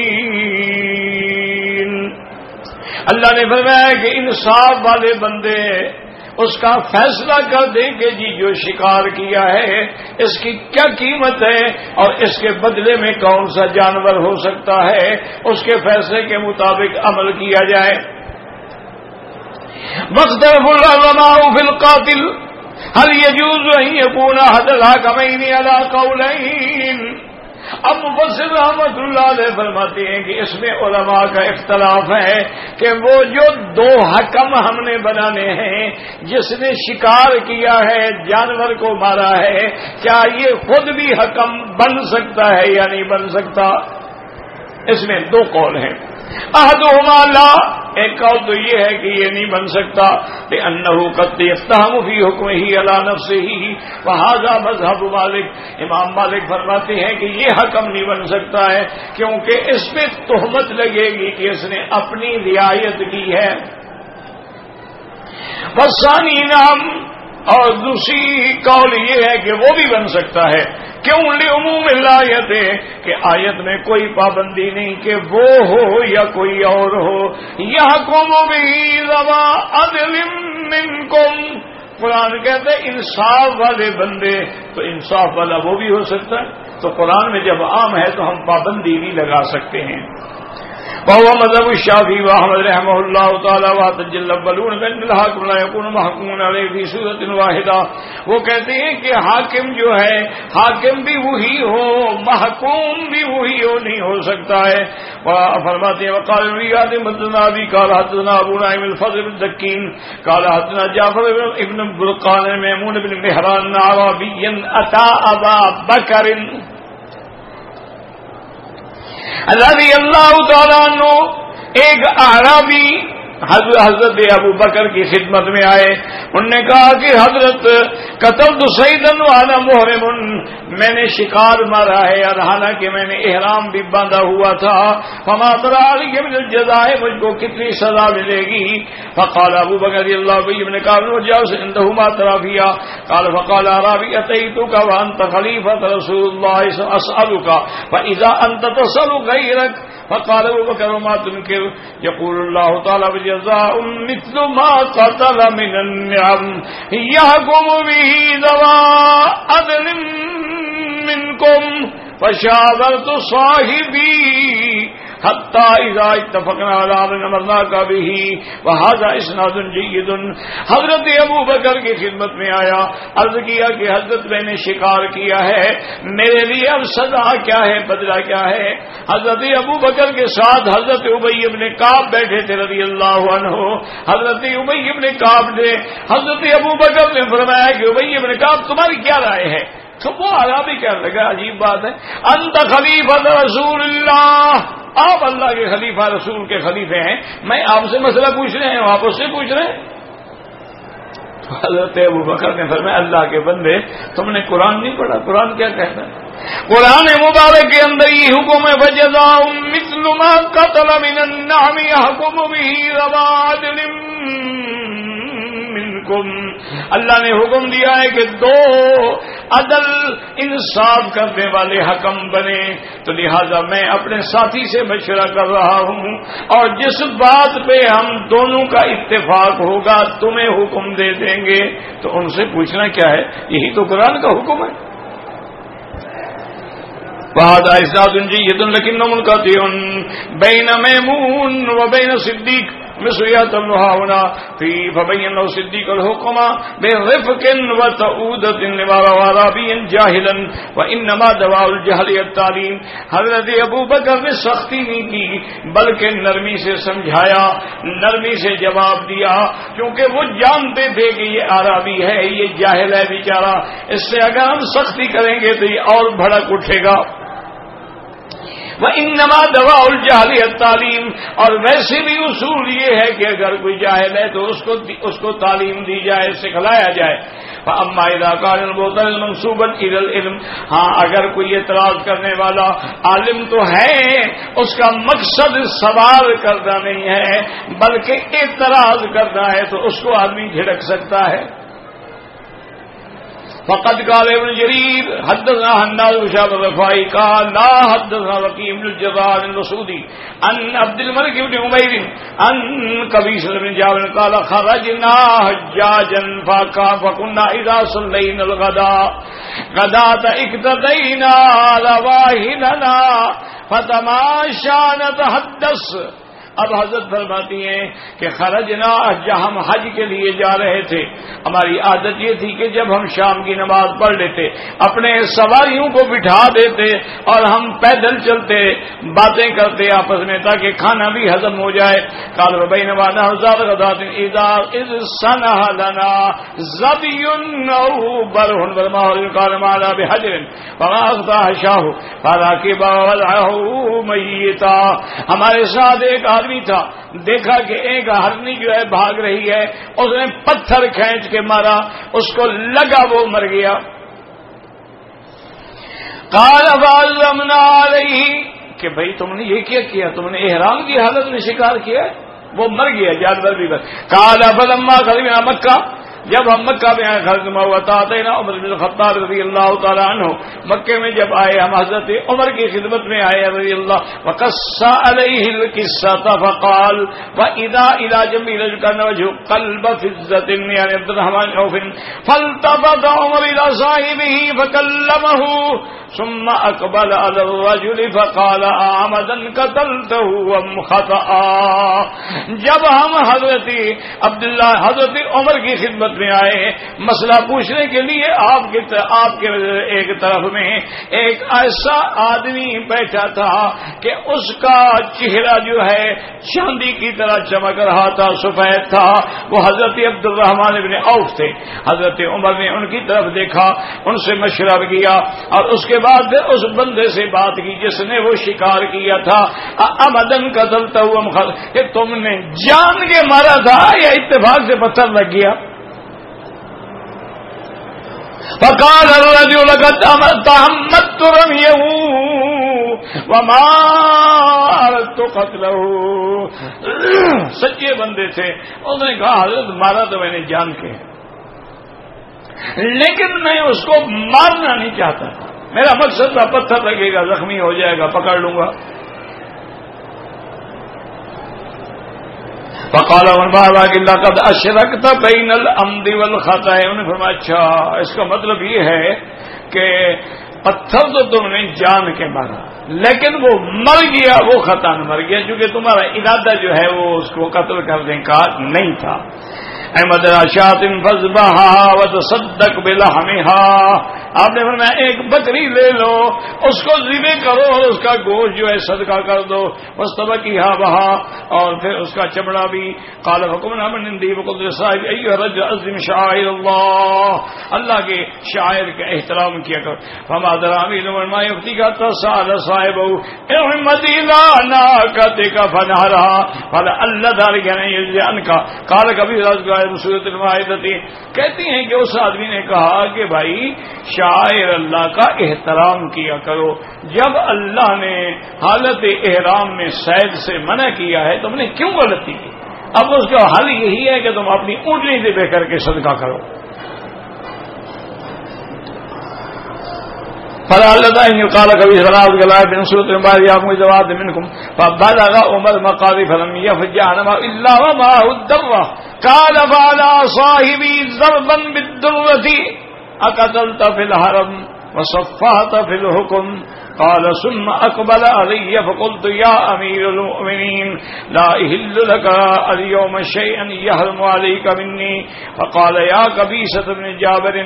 اللہ نے فرمایا کہ انصاف والے بندے اس کا فیصلہ کر دیں کہ جی جو شکار کیا ہے اس کی کیا قیمت ہے اور اس کے بدلے میں کون سا جانور ہو سکتا ہے، اس کے فیصلے کے مطابق عمل کیا جائے۔ واختلف العلماء فی القاتل هل يجوز ان يكون احد الحكمين على قولين۔ اب مفسر رحمت اللہ علیہ فرماتے ہیں کہ اس میں علماء کا اختلاف ہے کہ وہ جو دو حکم ہم نے بنانے ہیں، جس نے شکار کیا ہے، جانور کو مارا ہے، کیا یہ خود بھی حکم بن سکتا ہے یا نہیں بن سکتا؟ اس میں دو قول ہیں۔ احدہما لا، ایک قول تو یہ ہے کہ یہ نہیں بن سکتا، لأنہ قد یفتہم فی حکمہ علی نفسہ وہذا مذہب مالک۔ امام مالک فرماتے ہیں کہ یہ حکم نہیں بن سکتا ہے کیونکہ اس پہ تہمت لگے گی کہ اس نے اپنی رعایت کی ہے۔ والثانی نعم، اور دوسری قول یہ ہے کہ وہ بھی بن سکتا ہے۔ کیوں؟ لعموم الآیت، کہ آیت میں کوئی پابندی نہیں کہ وہ ہو یا کوئی اور ہو۔ یحکم بہ ذوی عدل منکم، قرآن کہتے ہیں انصاف والے بندے، تو انصاف والا وہ بھی ہو سکتا ہے، تو قرآن میں جب عام ہے تو ہم پابندی بھی لگا سکتے ہیں۔ وهو مذهب الشافعي واحمد رحمه الله تعالی واحتج الاولون بان الحاکم لا يكون محکوما علیہ فی صورت واحدہ۔ وہ کہتے ہیں کہ حاکم جو ہے، حاکم بھی وہی ہو، محکوم بھی وہی ہو، نہیں ہو سکتا ہے۔ فرماتے ہیں وقال الریاض مدنا ابی قال حدثنا ابو نعیم الفضل بن دکین قال حدثنا جعفر ابن برقان میمون بن مہران عربی اتى ابا بکر رضی اللہ تعالیٰ عنہ، ایک اعرابی حضرت ابو بکر کی خدمت میں آئے، انہوں نے کہا کہ حضرت قتلت صیدا وانا محرم، میں نے شکار مارا ہے اور حالانکہ میں نے احرام بھی باندھا ہوا تھا، فما ترى علی من الجزاء، مجھ کو کتنی سزا ملے گی؟ فقال ابو بکر رضی اللہ عنہ نے کہا وجاوز عنده ما ترى فيها، قال فقال اعرابی اتيتك وانت خلیفۃ رسول اللہ اسالك فاذا انت تسال غيرك، فقال ابو بکر وما تنكر؟ يقول الله تعالى جزاء مثل ما قتل من النعم يحكم به ذوى عدل منكم فشاورت صاحبي حتى اذا اتفقنا على امر امرناك به وهذا اسناد جيد۔ حضرت ابو بکر کی خدمت میں آیا، عرض کیا کہ حضرت میں نے شکار کیا ہے، میرے لیے اب سزا کیا ہے، بدلہ کیا ہے؟ حضرت ابو بکر کے ساتھ حضرت ابی بن کعب بیٹھے تھے رضی اللہ عنہ۔ حضرت ابی بن کعب نے حضرت ابو بکر نے فرمایا کہ ابی بن کعب تمہاری کیا رائے ہے؟ تو وہ عربی کہنے لگا عجیب بات ہے، انت خلیفۃ رسول اللہ، آپ اللہ کے خلیفہ رسول کے خلیفے ہیں، میں آپ سے مسئلہ پوچھ رہے ہیں، آپ اس سے پوچھ رہے ہیں؟ تو حضرت ابوبکر نے فرمایا اللہ کے بندے تم نے قرآن نہیں پڑھا؟ قرآن کیا کہتا ہے؟ قرآن مبارک کے اندر یہ حکم ہے فجزاء مثل ما قتل من النعم يحكم به ذو عدل منکم، اللہ نے حکم دیا ہے کہ دو عدل انصاف کرنے والے حکم بنے، تو لہذا میں اپنے ساتھی سے مشورہ کر رہا ہوں، اور جس بات پہ ہم دونوں کا اتفاق ہوگا تمہیں حکم دے دیں گے، تو ان سے پوچھنا کیا ہے، یہی تو قرآن کا حکم ہے۔ وَهَذَا إِسْنَادٌ جَيِّدٌ لَكِنَّهُ مُنْقَطِعٌ بَيْنَ مَيْمُونٍ وَبَيْنَ صِدِّيقٍ مسویات اللہ ہونا فی فبین لو صدیق الحکم برفق وتعودۃ لمعرابی جاہلا وانما دواء الجہل التعلیم۔ حضرت ابوبکر نے سختی نہیں کی بلکہ نرمی سے سمجھایا، نرمی سے جواب دیا، کیونکہ وہ جانتے تھے کہ یہ عربی ہے، یہ جاہل ہے بیچارہ، اس سے اگر ہم سختی کریں گے تو یہ اور بھڑک اٹھے گا۔ وَإِنَّمَا دَوَاءُ الْجَهْلِ التَّعْلِيمُ، اور ویسے بھی اصول یہ ہے کہ اگر کوئی جاہل ہے تو اس کو تعلیم دی جائے، سکھلایا جائے۔ فَأَمَّا إِذَا كَانَ الْمُعْتَرِضُ مَنْسُوبًا إِلَى الْعِلْمِ، ہاں اگر کوئی اعتراض کرنے والا عالم تو ہے، اس کا مقصد سوال کرنا نہیں ہے بلکہ اعتراض کرنا ہے، تو اس کو آدمی جھڑک سکتا ہے۔ فقد قال ابن جرير حدثنا حناد بن شهاب الرفاعي قال لا حدثنا وكيع بن الجراح المسعودي عن عبد الملك بن عمير عن قبيصة بن جابر قال خرجنا حجاجا فكنا إذا صلينا الغداة اقتدينا على واحدنا فتماشى نتحدث۔ اب حضرت فرماتی ہیں کہ خرجنا، جب ہم حج کے لیے جا رہے تھے، ہماری عادت یہ تھی کہ جب ہم شام کی نماز پڑھ لیتے اپنے سواریوں کو بٹھا دیتے اور ہم پیدل چلتے، باتیں کرتے آپس میں تاکہ کھانا بھی ہضم ہو جائے۔ قال بینما نحن غداۃ اذ صنع لنا ظبی او برہ والماء قال ما لا بحجر فاخذ حشاه فراكب وضعه میتا۔ ہمارے ساتھ ایک آدمی تھا، دیکھا کہ ایک ہرنی جو ہے بھاگ رہی ہے، اس نے پتھر کھینچ کے مارا، اس کو لگا وہ مر گیا۔ قال فعلمنا علیہ، کہ بھئی تم نے یہ کیا کیا، تم نے احرام کی حالت میں شکار کیا، وہ مر گیا جانور بھی۔ قال فلما قدمنا مکہ، جب ہم مکہ میں آئے خرجنا ہوا تھا عمر بن الخطاب رضی اللہ تعالیٰ عنہ، مکے میں جب آئے ہم حضرت عمر کی خدمت میں آئے رضی اللہ، وقص علیہ القصہ فقال واذا الى جمیل كان وجه قلب فزة يعني عبد الرحمن عوف فالتفت عمر الى صاحبه فكلمه ثم اقبل على الرجل فقال عمدا قتلته ام خطأ۔ جب ہم حضرت عبداللہ حضرت عمر کی خدمت میں آئے مسئلہ پوچھنے کے لیے، آپ کے ایک طرف میں ایک ایسا آدمی بیٹھا تھا کہ اس کا چہرہ جو ہے چاندی کی طرح چمک رہا تھا، سفید تھا، وہ حضرت عبد الرحمن بن عوف تھے۔ حضرت عمر نے ان کی طرف دیکھا، ان سے مشورہ کیا، اور اس کے بعد پھر اس بندے سے بات کی جس نے وہ شکار کیا تھا، امدن قتلتا ہوا، کہ تم نے جان کے مارا تھا یا اتفاق سے پتھر لگ گیا؟ فقال الرجل لقد تهمت رميه وما اردت قتله۔ سچے بندے تھے، انہوں نے کہا حضرت مارا تو میں نے جان کے، لیکن میں اس کو مارنا نہیں چاہتا تھا، میرا مقصد تھا پتھر لگے گا زخمی ہو جائے گا پکڑ لوں گا۔ فقال لقد اشركت بين العمد والخطأ، انہوں نے فرمایا اچھا اس کا مطلب یہ ہے کہ پتھر تو تم نے جان کے مارا لیکن وہ مر گیا، وہ خطا مر گیا، کیونکہ تمہارا ارادہ جو ہے وہ اس کو قتل کرنے کا نہیں تھا۔ احمد راشات فذبحها وتصدق بلحمها، آپ نے فرمایا ایک بکری لے لو، اس کو ذبح کرو اور اس کا گوشت جو ہے صدقہ کر دو، وَاسْتَبَقِهَا بَهَا، اور پھر اس کا چمڑا بھی۔ قال فَقُمْنَا مِنْ عِنْدِهِ وَقُلْتُ لِصَاحِبِهِ أَيُّهَا الرَّجُلُ عَظِّمْ شَعَائِرَ اللَّهِ، اللہ کے شاعر کا احترام کیا کرو۔ فَمَا دَرَا مِنْهُ مَا يُفْتِيكَ حَتَّى سَأَلَ صَاحِبَهُ اعْمَدْ إِلَىٰ نَاقَتِكَ فَنَهَرْهَا فَلَعَلَّ ذَلِكَ أَن يَجْزِيَ عَنْكَ قَالَ كَبِيرٌ سُورَةُ الْمَائِدَةِ۔ کہتی ہیں کہ اس آدمی نے کہا کہ بھائی شاعر اللہ کا احترام کیا کرو، جب اللہ نے حالت احرام میں صید سے منع کیا ہے تم نے کیوں غلطی کی؟ اب اس کا حل یہی ہے کہ تم اپنی اونٹنی ذبح کر کے صدقہ کرو۔ فَلَعَلَّ أَن يُقَالَ كَبِيرٌ بِنْ سُورَةِ الْمَائِدَةِ يَأْخُذُ جَوَادٍ مِنْكُمْ فَبَلَغَ عُمَرَ الْمَقَاضِي فَلَمْ يَفْجَعْ إِلَّا وَمَعَهُ الدَّرَّةُ قَالَ فَعَلَى صَاحِبِي ضَرْبًا بِالدُّرَّةِ أَقَتَلْتَ فِي الْحَرَمِ وَصَفَّحْتَ فِي الْحُكْمِ قال ثم أقبل علي فقلت يا أمير المؤمنين لا أحل لك اليوم شيئا يحرم عليك مني فقال يا قبيصة بن جابر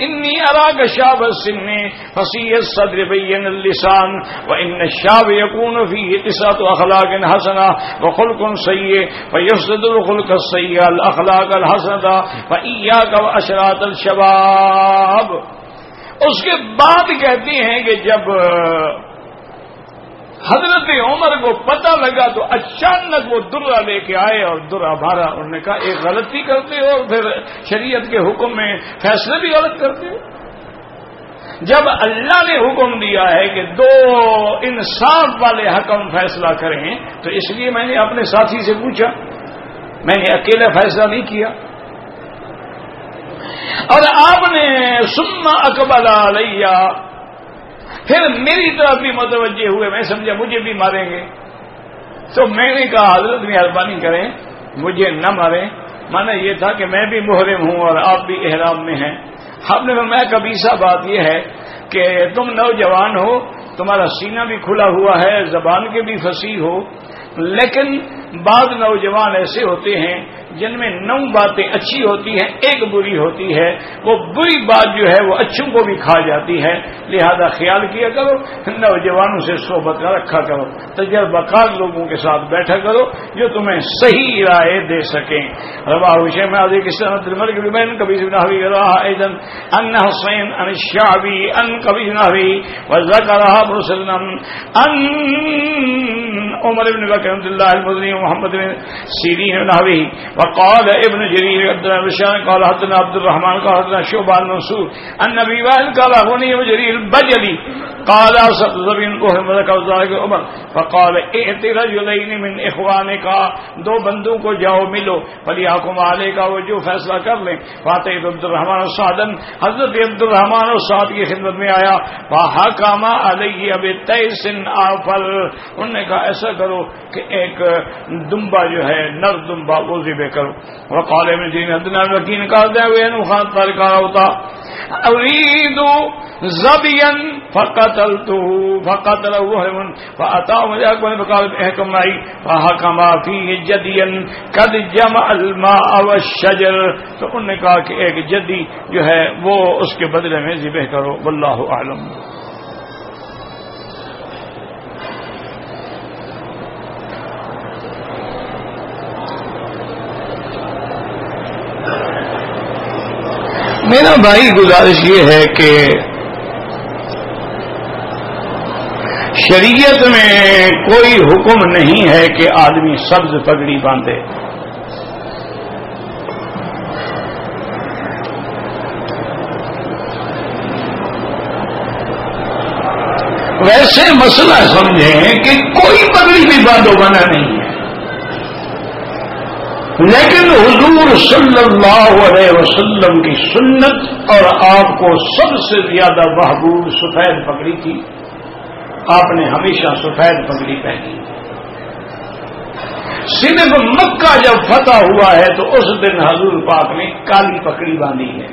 إني أراك شاب السن فصي الصدر بين اللسان وإن الشاب يكون فيه 9 أخلاق حسنة وخلق سيء فيفسد الخلق السيء الأخلاق الحسنة فإياك وأشراط الشباب۔ اس کے بعد کہتی ہیں کہ جب حضرت عمر کو پتہ لگا تو اچانک وہ درہ لے کے آئے اور درہ بھارا۔ انہوں نے کہا ایک غلطی کرتے ہو اور پھر شریعت کے حکم میں فیصلے بھی غلط کرتے ہو۔ جب اللہ نے حکم دیا ہے کہ 2 انصاف والے حکم فیصلہ کریں تو اس لیے میں نے اپنے ساتھی سے پوچھا، میں نے اکیلا فیصلہ نہیں کیا۔ اور آپ نے ثم اقبل علیہ، پھر میری طرف بھی متوجہ ہوئے، میں سمجھا مجھے بھی ماریں گے، تو میں نے کہا حضرت مہربانی کریں مجھے نہ ماریں، مانا یہ تھا کہ میں بھی محرم ہوں اور آپ بھی احرام میں ہیں۔ آپ نے فرمایا کبیسہ بات یہ ہے کہ تم نوجوان ہو، تمہارا سینہ بھی کھلا ہوا ہے، زبان کے بھی فصیح ہو، لیکن بعض نوجوان ایسے ہوتے ہیں جن میں 9 باتیں اچھی ہوتی ہیں، ایک بری ہوتی ہے، وہ بری بات جو ہے وہ اچھوں کو بھی کھا جاتی ہے، لہذا خیال کیا کرو، نوجوانوں سے صحبت رکھا کرو، تجربہ کار لوگوں کے ساتھ بیٹھا کرو جو تمہیں صحیح رائے دے سکیں۔ رواہ شیخ علی کسان الملک بن کبیر بن حوی رہا ایدن ان حسین ان الشعبی ان کبیر بن حوی وذکرها ابن سلم ان عمر بن بکر عبد الله المدني ومحمد بن سيرين بن حوی وقال ابن جرير عبد الرحمن قال حدثنا عبد الرحمن قال حدثنا شعبہ بن منصور ان ابي وائل قال اخبرني جرير البجلي قال صدق بن محمد قال عمر فقال ائت رجلين من اخوانك، 2 بندوں کو جاؤ ملو، فليحكم عليك، وہ جو فیصلہ کر لیں۔ فاتح عبد الرحمن الصادن، حضرت عبد الرحمن الصاد کی خدمت میں آیا، فحكم عليه بتيس افل، انہوں نے کہا ایسا کرو کہ ایک دمبا جو ہے نر دمبا وہ ذبح کرو۔ وقال ابن جرير حدثنا وكيع قال ذا خان طارق ہوتا اريد ذبيا فقتلته فقتله وهم فاتاه مجاكم فقال احكم معي فحكم فيه جديا قد جمع الماء والشجر، تو انہوں نے کہا کہ ایک جدی جو ہے وہ اس کے بدلے میں ذبح کرو، واللہ اعلم۔ میرا بھائی گزارش یہ ہے کہ شریعت میں کوئی حکم نہیں ہے کہ آدمی سبز پگڑی باندھے، ویسے مسئلہ سمجھیں کہ کوئی پگڑی بھی باندھو منع نہیں ہے، لیکن حضور صلی اللہ علیہ وسلم کی سنت اور آپ کو سب سے زیادہ محبوب سفید پگڑی تھی، آپ نے ہمیشہ سفید پگڑی پہنی۔ صرف مکہ جب فتح ہوا ہے تو اس دن حضور پاک نے کالی پگڑی باندھی ہے،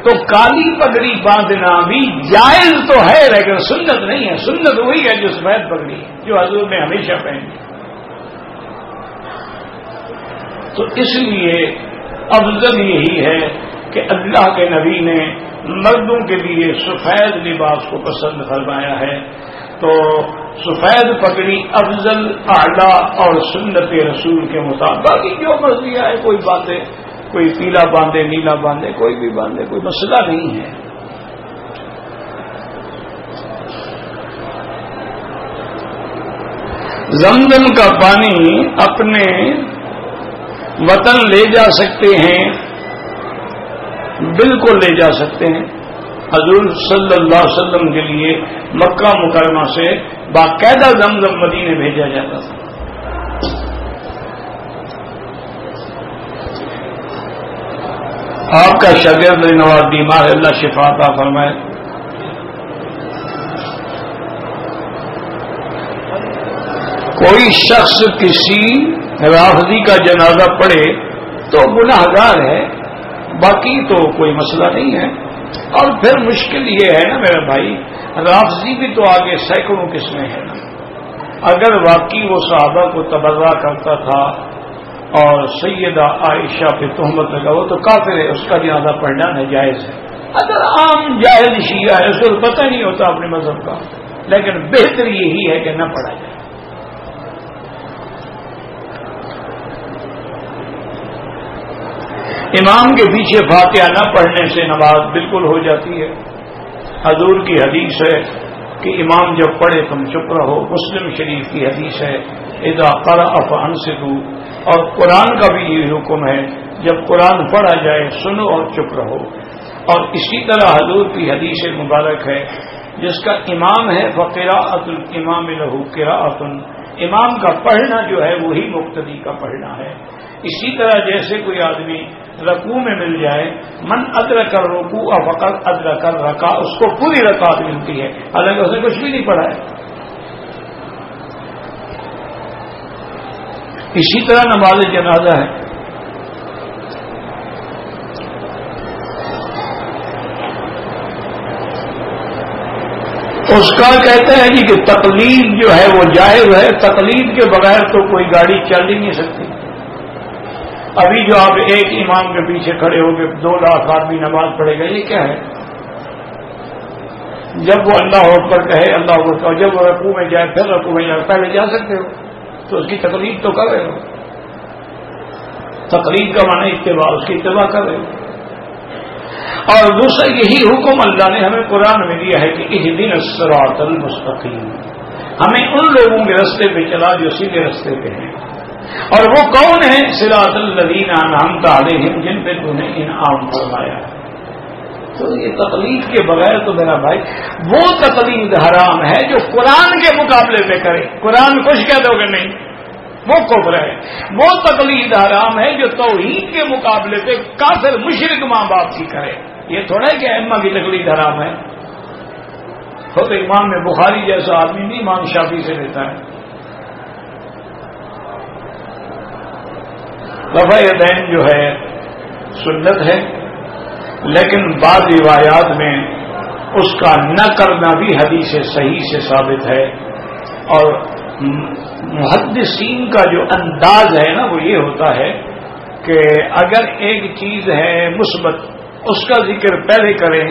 تو کالی پگڑی باندھنا بھی جائز تو ہے لیکن سنت نہیں ہے، سنت وہی ہے جو سفید پگڑی ہے جو حضور نے ہمیشہ پہنی۔ تو اس لیے افضل یہی ہے کہ اللہ کے نبی نے مردوں کے لیے سفید لباس کو پسند فرمایا ہے، تو سفید پگڑی افضل اعلیٰ اور سنت رسول کے مطابق، باقی جو مرضی ہے کوئی باندھے، کوئی پیلا باندھے، نیلا باندھے، کوئی بھی باندھے، کوئی مسئلہ نہیں ہے۔ زمزم کا پانی اپنے وطن لے جا سکتے ہیں، بالکل لے جا سکتے ہیں۔ حضور صلی اللہ علیہ وسلم کے لیے مکہ مکرمہ سے باقاعدہ زمزم مدینے بھیجا جاتا تھا۔ آپ کا شاگرد نواز بیمار ہے، اللہ شفا عطا فرمائے۔ کوئی شخص کسی رافضی کا جنازہ پڑھے تو گناہ گار ہے، باقی تو کوئی مسئلہ نہیں ہے۔ اور پھر مشکل یہ ہے نا میرا بھائی، رافضی بھی تو آگے سینکڑوں قسمیں ہیں نا۔ اگر واقعی وہ صحابہ کو تبرہ کرتا تھا اور سیدہ عائشہ پہ تہمت لگا، وہ تو کافر ہے، اس کا جنازہ پڑھنا ناجائز ہے۔ اگر عام جاہل شیعہ ہے، اس کو پتہ نہیں ہوتا اپنے مذہب کا، لیکن بہتر یہی ہے کہ نہ پڑھا جائے۔ امام کے پیچھے فاتحہ نہ پڑھنے سے نماز بالکل ہو جاتی ہے۔ حضور کی حدیث ہے کہ امام جب پڑھے تم چپ رہو، مسلم شریف کی حدیث ہے اذا قرأ فانصتوا، اور قرآن کا بھی یہ حکم ہے جب قرآن پڑھا جائے سنو اور چپ رہو۔ اور اسی طرح حضور کی حدیث مبارک ہے جس کا امام ہے فقراءۃ الامام لہ قراءۃ، امام کا پڑھنا جو ہے وہی مقتدی کا پڑھنا ہے۔ اسی طرح جیسے کوئی آدمی رکوع میں مل جائے، من ادرک الرکوع فقد ادرک الرکعہ، اس کو پوری رکعت ملتی ہے، حالانکہ اس نے کچھ بھی نہیں پڑھا ہے۔ اسی طرح نماز جنازہ ہے۔ اس کا کہتے ہیں جی کہ تقلید جو ہے وہ جائز ہے، تقلید کے بغیر تو کوئی گاڑی چل ہی نہیں سکتی۔ ابھی جو آپ ایک امام کے پیچھے کھڑے ہو کے 2 لاکھ آدمی نماز پڑھے گا، یہ کیا ہے؟ جب وہ اللہ اکبر کہے اللہ اکبر کہو، جب وہ رکوع میں جائے پھر رکوع میں جائے، پہلے جا سکتے ہو تو اس کی تقلید تو کر رہے ہو۔ تقلید کا معنی اتباع، اس کی اتباع کر رہے ہو۔ اور دوسرا یہی حکم اللہ نے ہمیں قرآن میں دیا ہے کہ اہدنا الصراط المستقیم، ہمیں ان لوگوں کے راستے پہ چلا جو سیدھے راستے پہ ہیں۔ اور وہ کون ہیں؟ صراط الذین انعمت علیہم، جن پہ تو نے انعام فرمایا۔ تو یہ تقلید کے بغیر تو میرا بھائی وہ تقلید حرام ہے جو قرآن کے مقابلے پہ کرے۔ قرآن کچھ کہہ دو گے نہیں، وہ کفر ہے۔ وہ تقلید حرام ہے جو توحید کے مقابلے پہ کافر مشرک ماں باپ کی کرے۔ یہ تھوڑا ہے کہ ائمہ کی تقلید حرام ہے۔ خود امام بخاری جیسا آدمی نہیں امام شافعی سے لیتا ہے۔ رفع یدین جو ہے سنت ہے، لیکن بعض روایات میں اس کا نہ کرنا بھی حدیث صحیح سے ثابت ہے۔ اور محدثین کا جو انداز ہے نا وہ یہ ہوتا ہے کہ اگر ایک چیز ہے مثبت، اس کا ذکر پہلے کریں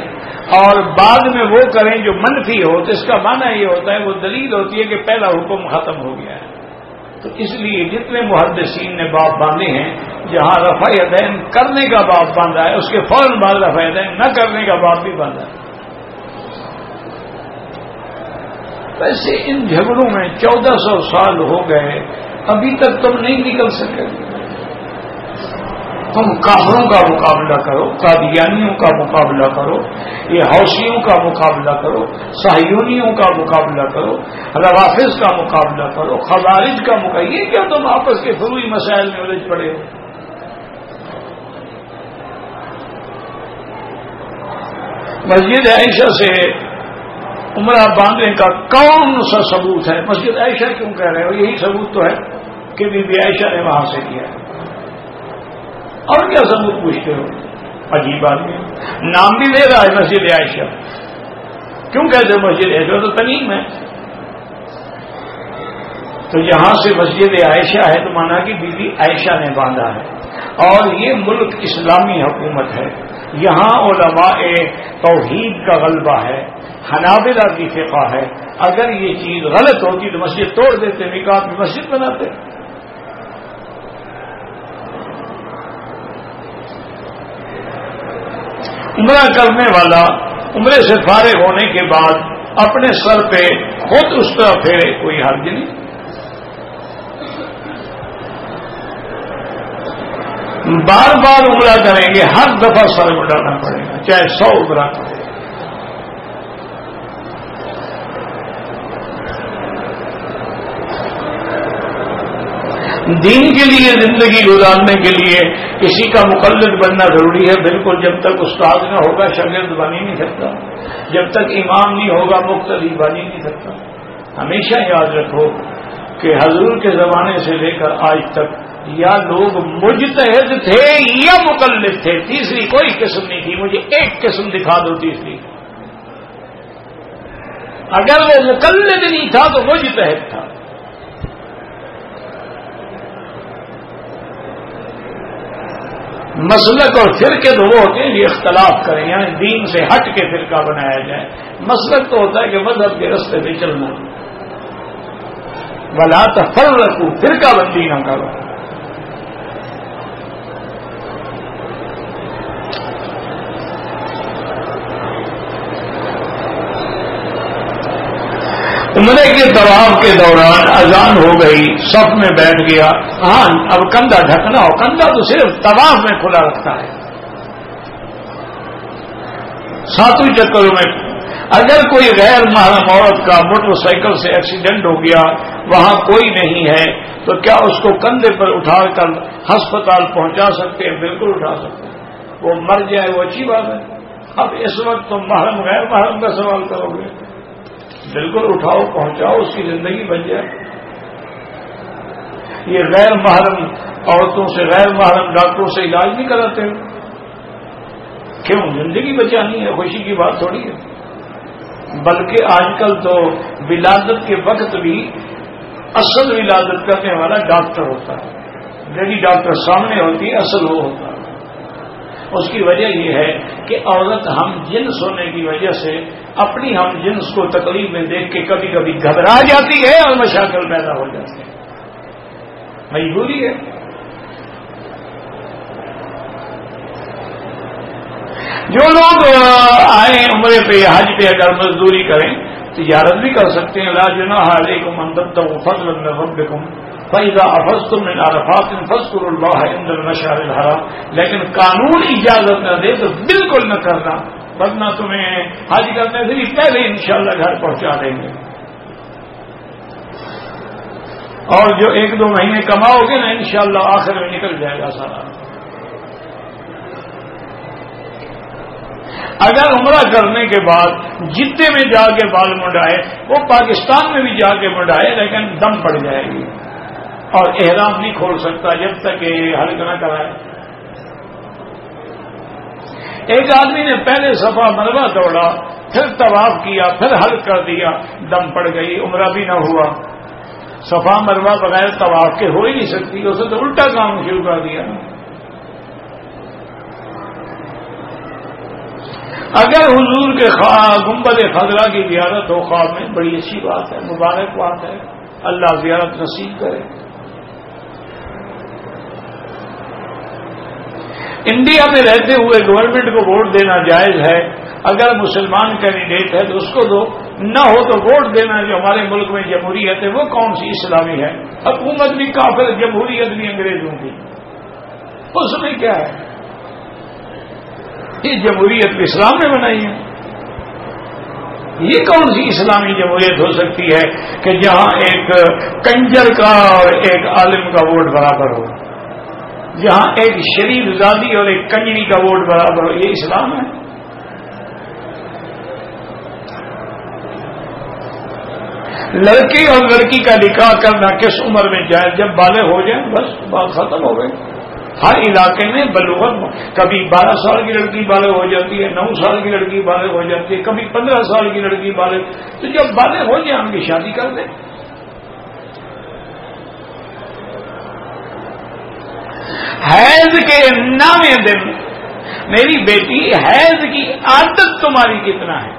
اور بعد میں وہ کریں جو منفی ہو، تو اس کا معنی یہ ہوتا ہے، وہ دلیل ہوتی ہے کہ پہلا حکم ختم ہو گیا ہے۔ تو اس لیے جتنے محدثین نے باب باندھے ہیں، جہاں رفع یدین کرنے کا باب باندھا ہے اس کے فوراً بعد رفع یدین نہ کرنے کا باب بھی باندھا ہے۔ ویسے ان جھگڑوں میں 1400 سال ہو گئے، ابھی تک تم نہیں نکل سکے۔ تم کافروں کا مقابلہ کرو، قادیانیوں کا مقابلہ کرو، یہ حوثیوں کا مقابلہ کرو، صہیونیوں کا مقابلہ کرو، روافض کا مقابلہ کرو، خوارج کا مقابلہ، یہ کیا تم آپس کے فروعی مسائل میں الجھ پڑے ہو؟ مسجد عائشہ سے عمرہ باندھنے کا کون سا ثبوت ہے؟ مسجد عائشہ کیوں کہہ رہے ہو؟ یہی ثبوت تو ہے کہ بی بی عائشہ نے وہاں سے کیا ہے، اور کیا ثبوت پوچھتے ہو؟ عجیب آدمی، نام بھی لے رہا ہے مسجد عائشہ، کیوں کہتے ہو مسجد عائشہ؟ تو تنیم ہے۔ تو یہاں سے مسجد عائشہ ہے تو مانا کہ بی بی عائشہ نے باندھا ہے، اور یہ ملک اسلامی حکومت ہے، یہاں علماء توحید کا غلبہ ہے، حنابلہ کی فقہ ہے. اگر یہ چیز غلط ہوتی تو مسجد توڑ دیتے، میقات میں مسجد بناتے. عمرہ کرنے والا عمرے سے فارغ ہونے کے بعد اپنے سر پہ خود اس طرح پھیرے، کوئی حرج نہیں. بار بار عمرہ کریں گے، ہر دفعہ سر اٹھانا پڑے گا، چاہے 100 عمرہ کریں. دین کے لیے زندگی گزارنے کے لیے کسی کا مقلد بننا ضروری ہے. بالکل، جب تک استاد نہ ہوگا شاگرد بن ہی نہیں سکتا، جب تک امام نہیں ہوگا مقتدی بن ہی نہیں سکتا. ہمیشہ یاد رکھو کہ حضور کے زمانے سے لے کر آج تک یا لوگ مجتہد تھے یا مقلد تھے، تیسری کوئی قسم نہیں تھی. مجھے ایک قسم دکھا دو تیسری. اگر وہ مقلد نہیں تھا تو مجتہد تھا. مسلک اور فرقے تو وہ ہوتے ہیں یہ اختلاف کریں، یعنی دین سے ہٹ کے فرقہ بنایا جائے. مسلک تو ہوتا ہے کہ مذہب کے راستے پہ چلنا. ولا تفرقوا، فرقہ بندی نہ کرو. عمرے کے طواف کے دوران اذان ہو گئی، صف میں بیٹھ گیا. ہاں، اب کندھا ڈھکنا ہو، کندھا تو صرف طواف میں کھلا رکھتا ہے. 7 چکروں میں اگر کوئی غیر محرم عورت کا موٹر سائیکل سے ایکسیڈنٹ ہو گیا، وہاں کوئی نہیں ہے، تو کیا اس کو کندھے پر اٹھا کر ہسپتال پہنچا سکتے ہیں؟ بالکل اٹھا سکتے ہیں. وہ مر جائے وہ اچھی بات ہے. اب اس وقت تم محرم غیر محرم کا سوال کرو گے. بالکل اٹھاؤ، پہنچاؤ، اس کی زندگی بن جائے. یہ غیر محرم عورتوں سے، غیر محرم ڈاکٹروں سے علاج نہیں کراتے ہو؟ کیوں؟ زندگی بچانی ہے، خوشی کی بات تھوڑی ہے. بلکہ آج کل تو ولادت کے وقت بھی اصل ولادت کرنے والا ڈاکٹر ہوتا ہے. لیڈی ڈاکٹر سامنے ہوتی ہے، اصل وہ ہوتا ہے. اس کی وجہ یہ ہے کہ عورت ہم جنس ہونے کی وجہ سے اپنی ہم جنس کو تکلیف میں دیکھ کے کبھی کبھی گھبرا جاتی ہے اور مشاکل پیدا ہو جاتی ہے. مجبوری ہے. جو لوگ آئے عمرے پہ حج پہ اگر مزدوری کریں تجارت بھی کر سکتے ہیں. لا جناح علیکم ان تبتغوا فضلا من ربکم فإذا أفضتم من عرفات فاذكروا الله عند المشعر الحرام. لیکن قانون اجازت نہ دے تو بالکل نہ کرنا، ورنہ تمہیں حج کرنے سے پہلے انشاءاللہ گھر پہنچا دیں گے. اور جو 1-2 مہینے کماؤ گے نا انشاءاللہ آخر میں نکل جائے گا سارا. اگر عمرہ کرنے کے بعد جدے میں جا کے بال منڈائے، وہ پاکستان میں بھی جا کے منڈائے، لیکن دم پڑ جائے گی اور احرام نہیں کھول سکتا جب تک کہ حلق نہ کرائے. ایک آدمی نے پہلے صفا مروا دوڑا، پھر طواف کیا، پھر حلق کر دیا، دم پڑ گئی، عمرہ بھی نہ ہوا. صفا مروا بغیر طواف کے ہو ہی نہیں سکتی، اسے تو الٹا کام شروع کر دیا. اگر حضور کے گنبد خضرا کی زیارت ہو خواب میں، بڑی اچھی بات ہے، مبارک بات ہے، اللہ زیارت نصیب کرے. انڈیا میں رہتے ہوئے گورنمنٹ کو ووٹ دینا جائز ہے. اگر مسلمان کینڈیڈیٹ ہے تو اس کو دو، نہ ہو تو ووٹ دینا. جو ہمارے ملک میں جمہوریت ہے وہ کون سی اسلامی ہے؟ حکومت بھی کافر، جمہوریت بھی انگریزوں کی. اس میں کیا ہے؟ یہ جمہوریت اسلام نے بنائی ہے. یہ کون سی اسلامی جمہوریت ہو سکتی ہے کہ جہاں ایک کنجر کا اور ایک عالم کا ووٹ برابر ہو، جہاں ایک شریف زادی اور ایک کنجری کا ووٹ برابر ہو؟ یہ اسلام ہے؟ لڑکی اور لڑکی کا نکاح کرنا کس عمر میں جائے؟ جب بالغ ہو جائیں، بس بات ختم ہو گئی. ہر علاقے میں بلوغت، کبھی 12 سال کی لڑکی بالغ ہو جاتی ہے، 9 سال کی لڑکی بالغ ہو جاتی ہے، کبھی 15 سال کی لڑکی بالغ. تو جب بالغ ہو جائے ان کی شادی کر دیں. حیض کے 9ویں دن میری بیٹی حیض کی عادت تمہاری کتنا ہے؟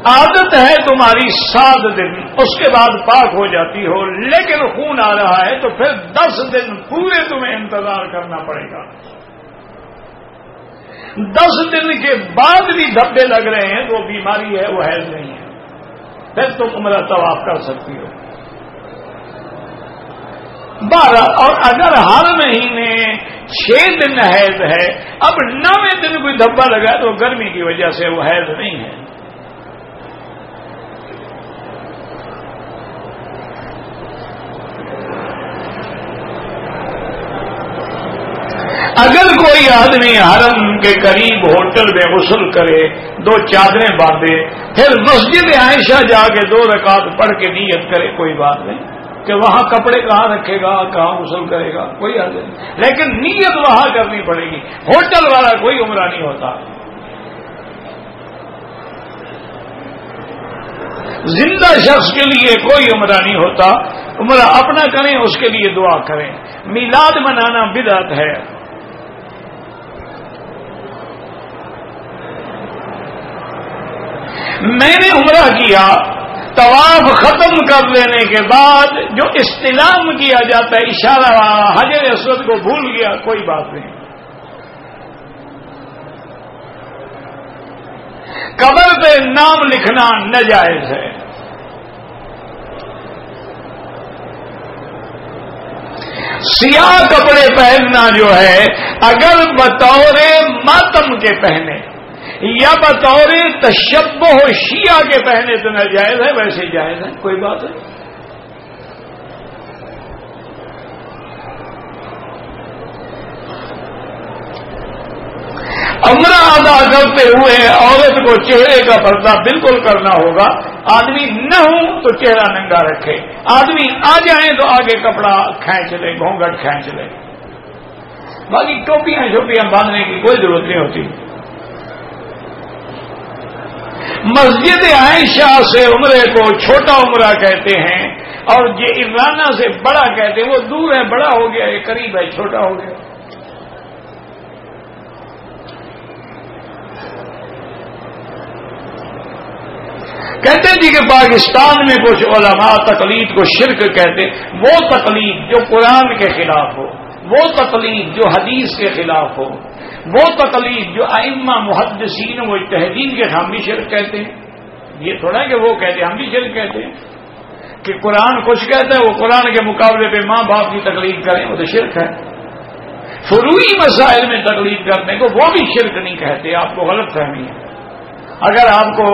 عادت ہے تمہاری 7 دن، اس کے بعد پاک ہو جاتی ہو، لیکن خون آ رہا ہے تو پھر 10 دن پورے تمہیں انتظار کرنا پڑے گا۔ 10 دن کے بعد بھی دھبے لگ رہے ہیں تو وہ بیماری ہے، وہ حیض نہیں ہے، پھر تم عمرہ طواف کر سکتی ہو۔ 12 اور اگر ہر مہینے 6 دن حیض ہے، اب 9ویں دن کوئی دھبا لگا تو گرمی کی وجہ سے وہ حیض نہیں ہے۔ اگر کوئی آدمی حرم کے قریب ہوٹل میں غسل کرے، 2 چادریں باندھے، پھر مسجد عائشہ جا کے 2 رکعت پڑھ کے نیت کرے، کوئی بات نہیں کہ وہاں کپڑے کہاں رکھے گا، کہاں غسل کرے گا، کوئی حرج نہیں، لیکن نیت وہاں کرنی پڑے گی۔ ہوٹل والا کوئی عمرہ نہیں ہوتا۔ زندہ شخص کے لیے کوئی عمرہ نہیں ہوتا، عمرہ اپنا کریں، اس کے لیے دعا کریں۔ میلاد منانا بدعت ہے۔ میں نے عمرہ کیا، طواف ختم کر لینے کے بعد جو استلام کیا جاتا ہے اشارہ، حجر اسود کو بھول گیا، کوئی بات نہیں۔ قبر پہ نام لکھنا ناجائز ہے۔ سیاہ کپڑے پہننا جو ہے، اگر بطور ماتم کے پہنے یا بطور تشبہ شیعہ کے پہنے تو ناجائز ہے، ویسے جائز ہے، کوئی بات نہیں۔ عمرہ ادا کرتے ہوئے عورت کو چہرے کا پردہ بالکل کرنا ہوگا۔ آدمی نہ ہو تو چہرہ ننگا رکھے، آدمی آ جائیں تو آگے کپڑا کھینچ لے، گھونگھٹ کھینچ لے، باقی ٹوپیاں شوپیاں باندھنے کی کوئی ضرورت نہیں ہوتی۔ مسجد عائشہ سے عمرے کو چھوٹا عمرہ کہتے ہیں، اور یہ عمرانہ سے بڑا کہتے ہیں۔ وہ دور ہے، بڑا ہو گیا، یہ قریب ہے، چھوٹا ہو گیا۔ کہتے ہیں جی کہ پاکستان میں کچھ علماء تقلید کو شرک کہتے، وہ تقلید جو قرآن کے خلاف ہو، وہ تقلید جو حدیث کے خلاف ہو، وہ تقلید جو ائمہ محدثین و مجتہدین کے ہم بھی شرک کہتے ہیں۔ یہ تھوڑا کہ وہ کہتے ہیں، ہم بھی شرک کہتے ہیں کہ قرآن کچھ کہتا ہے، وہ قرآن کے مقابلے پہ ماں باپ کی تقلید کریں، وہ تو شرک ہے۔ فروعی مسائل میں تقلید کرنے کو وہ بھی شرک نہیں کہتے، آپ کو غلط فہمی ہے۔ اگر آپ کو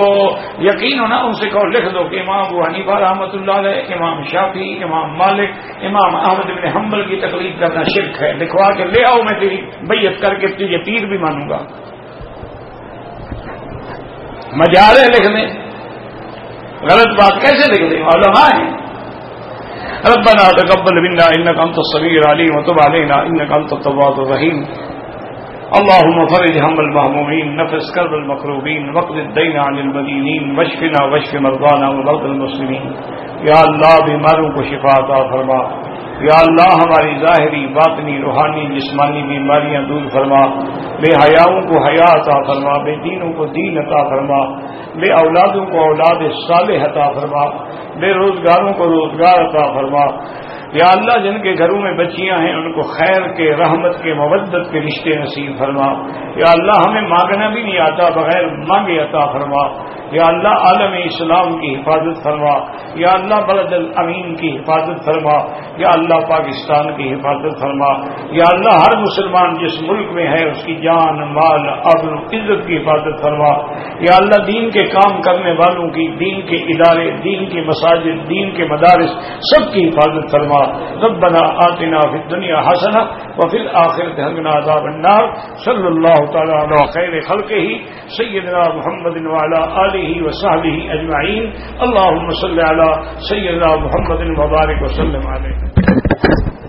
یقین ہو نا، ان سے کہو لکھ دو کہ امام ابو حنیفہ رحمۃ اللہ علیہ، امام شافعی، امام مالک، امام احمد بن حنبل کی تقلید کرنا شرک ہے، لکھوا کے لے آؤ، میں تیری بیعت کر کے تجھے پیر بھی مانوں گا۔ مجال ہے لکھنے، غلط بات کیسے لکھ دیں؟ علماء ہیں۔ ربنا تقبل منا انك انت السميع العليم وتب علينا انك انت التواب الرحيم اللهم فرج هم المهمومين، نفس كرب المكروبين، واقض الدين عن المدينين، واشفنا واشف مرضانا ومرضى المسلمين۔ یا اللہ بیماروں کو شفا عطا فرما، یا اللہ ہماری ظاہری باطنی روحانی جسمانی بیماریاں دور فرما، بے حیاؤں کو حیا عطا فرما، بے دینوں کو دین عطا فرما، بے اولادوں کو اولاد صالح عطا فرما، بے روزگاروں کو روزگار عطا فرما۔ یا اللہ جن کے گھروں میں بچیاں ہیں ان کو خیر کے، رحمت کے، مودت کے رشتے نصیب فرما۔ یا اللہ ہمیں مانگنا بھی نہیں آتا، بغیر مانگے عطا فرما۔ یا اللہ عالم اسلام کی حفاظت فرما، یا اللہ بلد الامین کی حفاظت فرما، یا اللہ پاکستان کی حفاظت فرما۔ یا اللہ ہر مسلمان جس ملک میں ہے اس کی جان، مال، عقل، عزت کی حفاظت فرما۔ یا اللہ دین کے کام کرنے والوں کی، دین کے ادارے، دین کی مساجد، دین کے مدارس سب کی حفاظت فرما۔ ربنا آتنا فی الدنیا حسنہ وفی الآخرۃ حسنہ عذاب النار۔ صلی اللہ تعالی علی خیر خلقہ سیدنا محمد وعلی آلہ وصحبہ اجمعین۔ اللہم صلی علی سیدنا محمد وبارک وسلم علیہ۔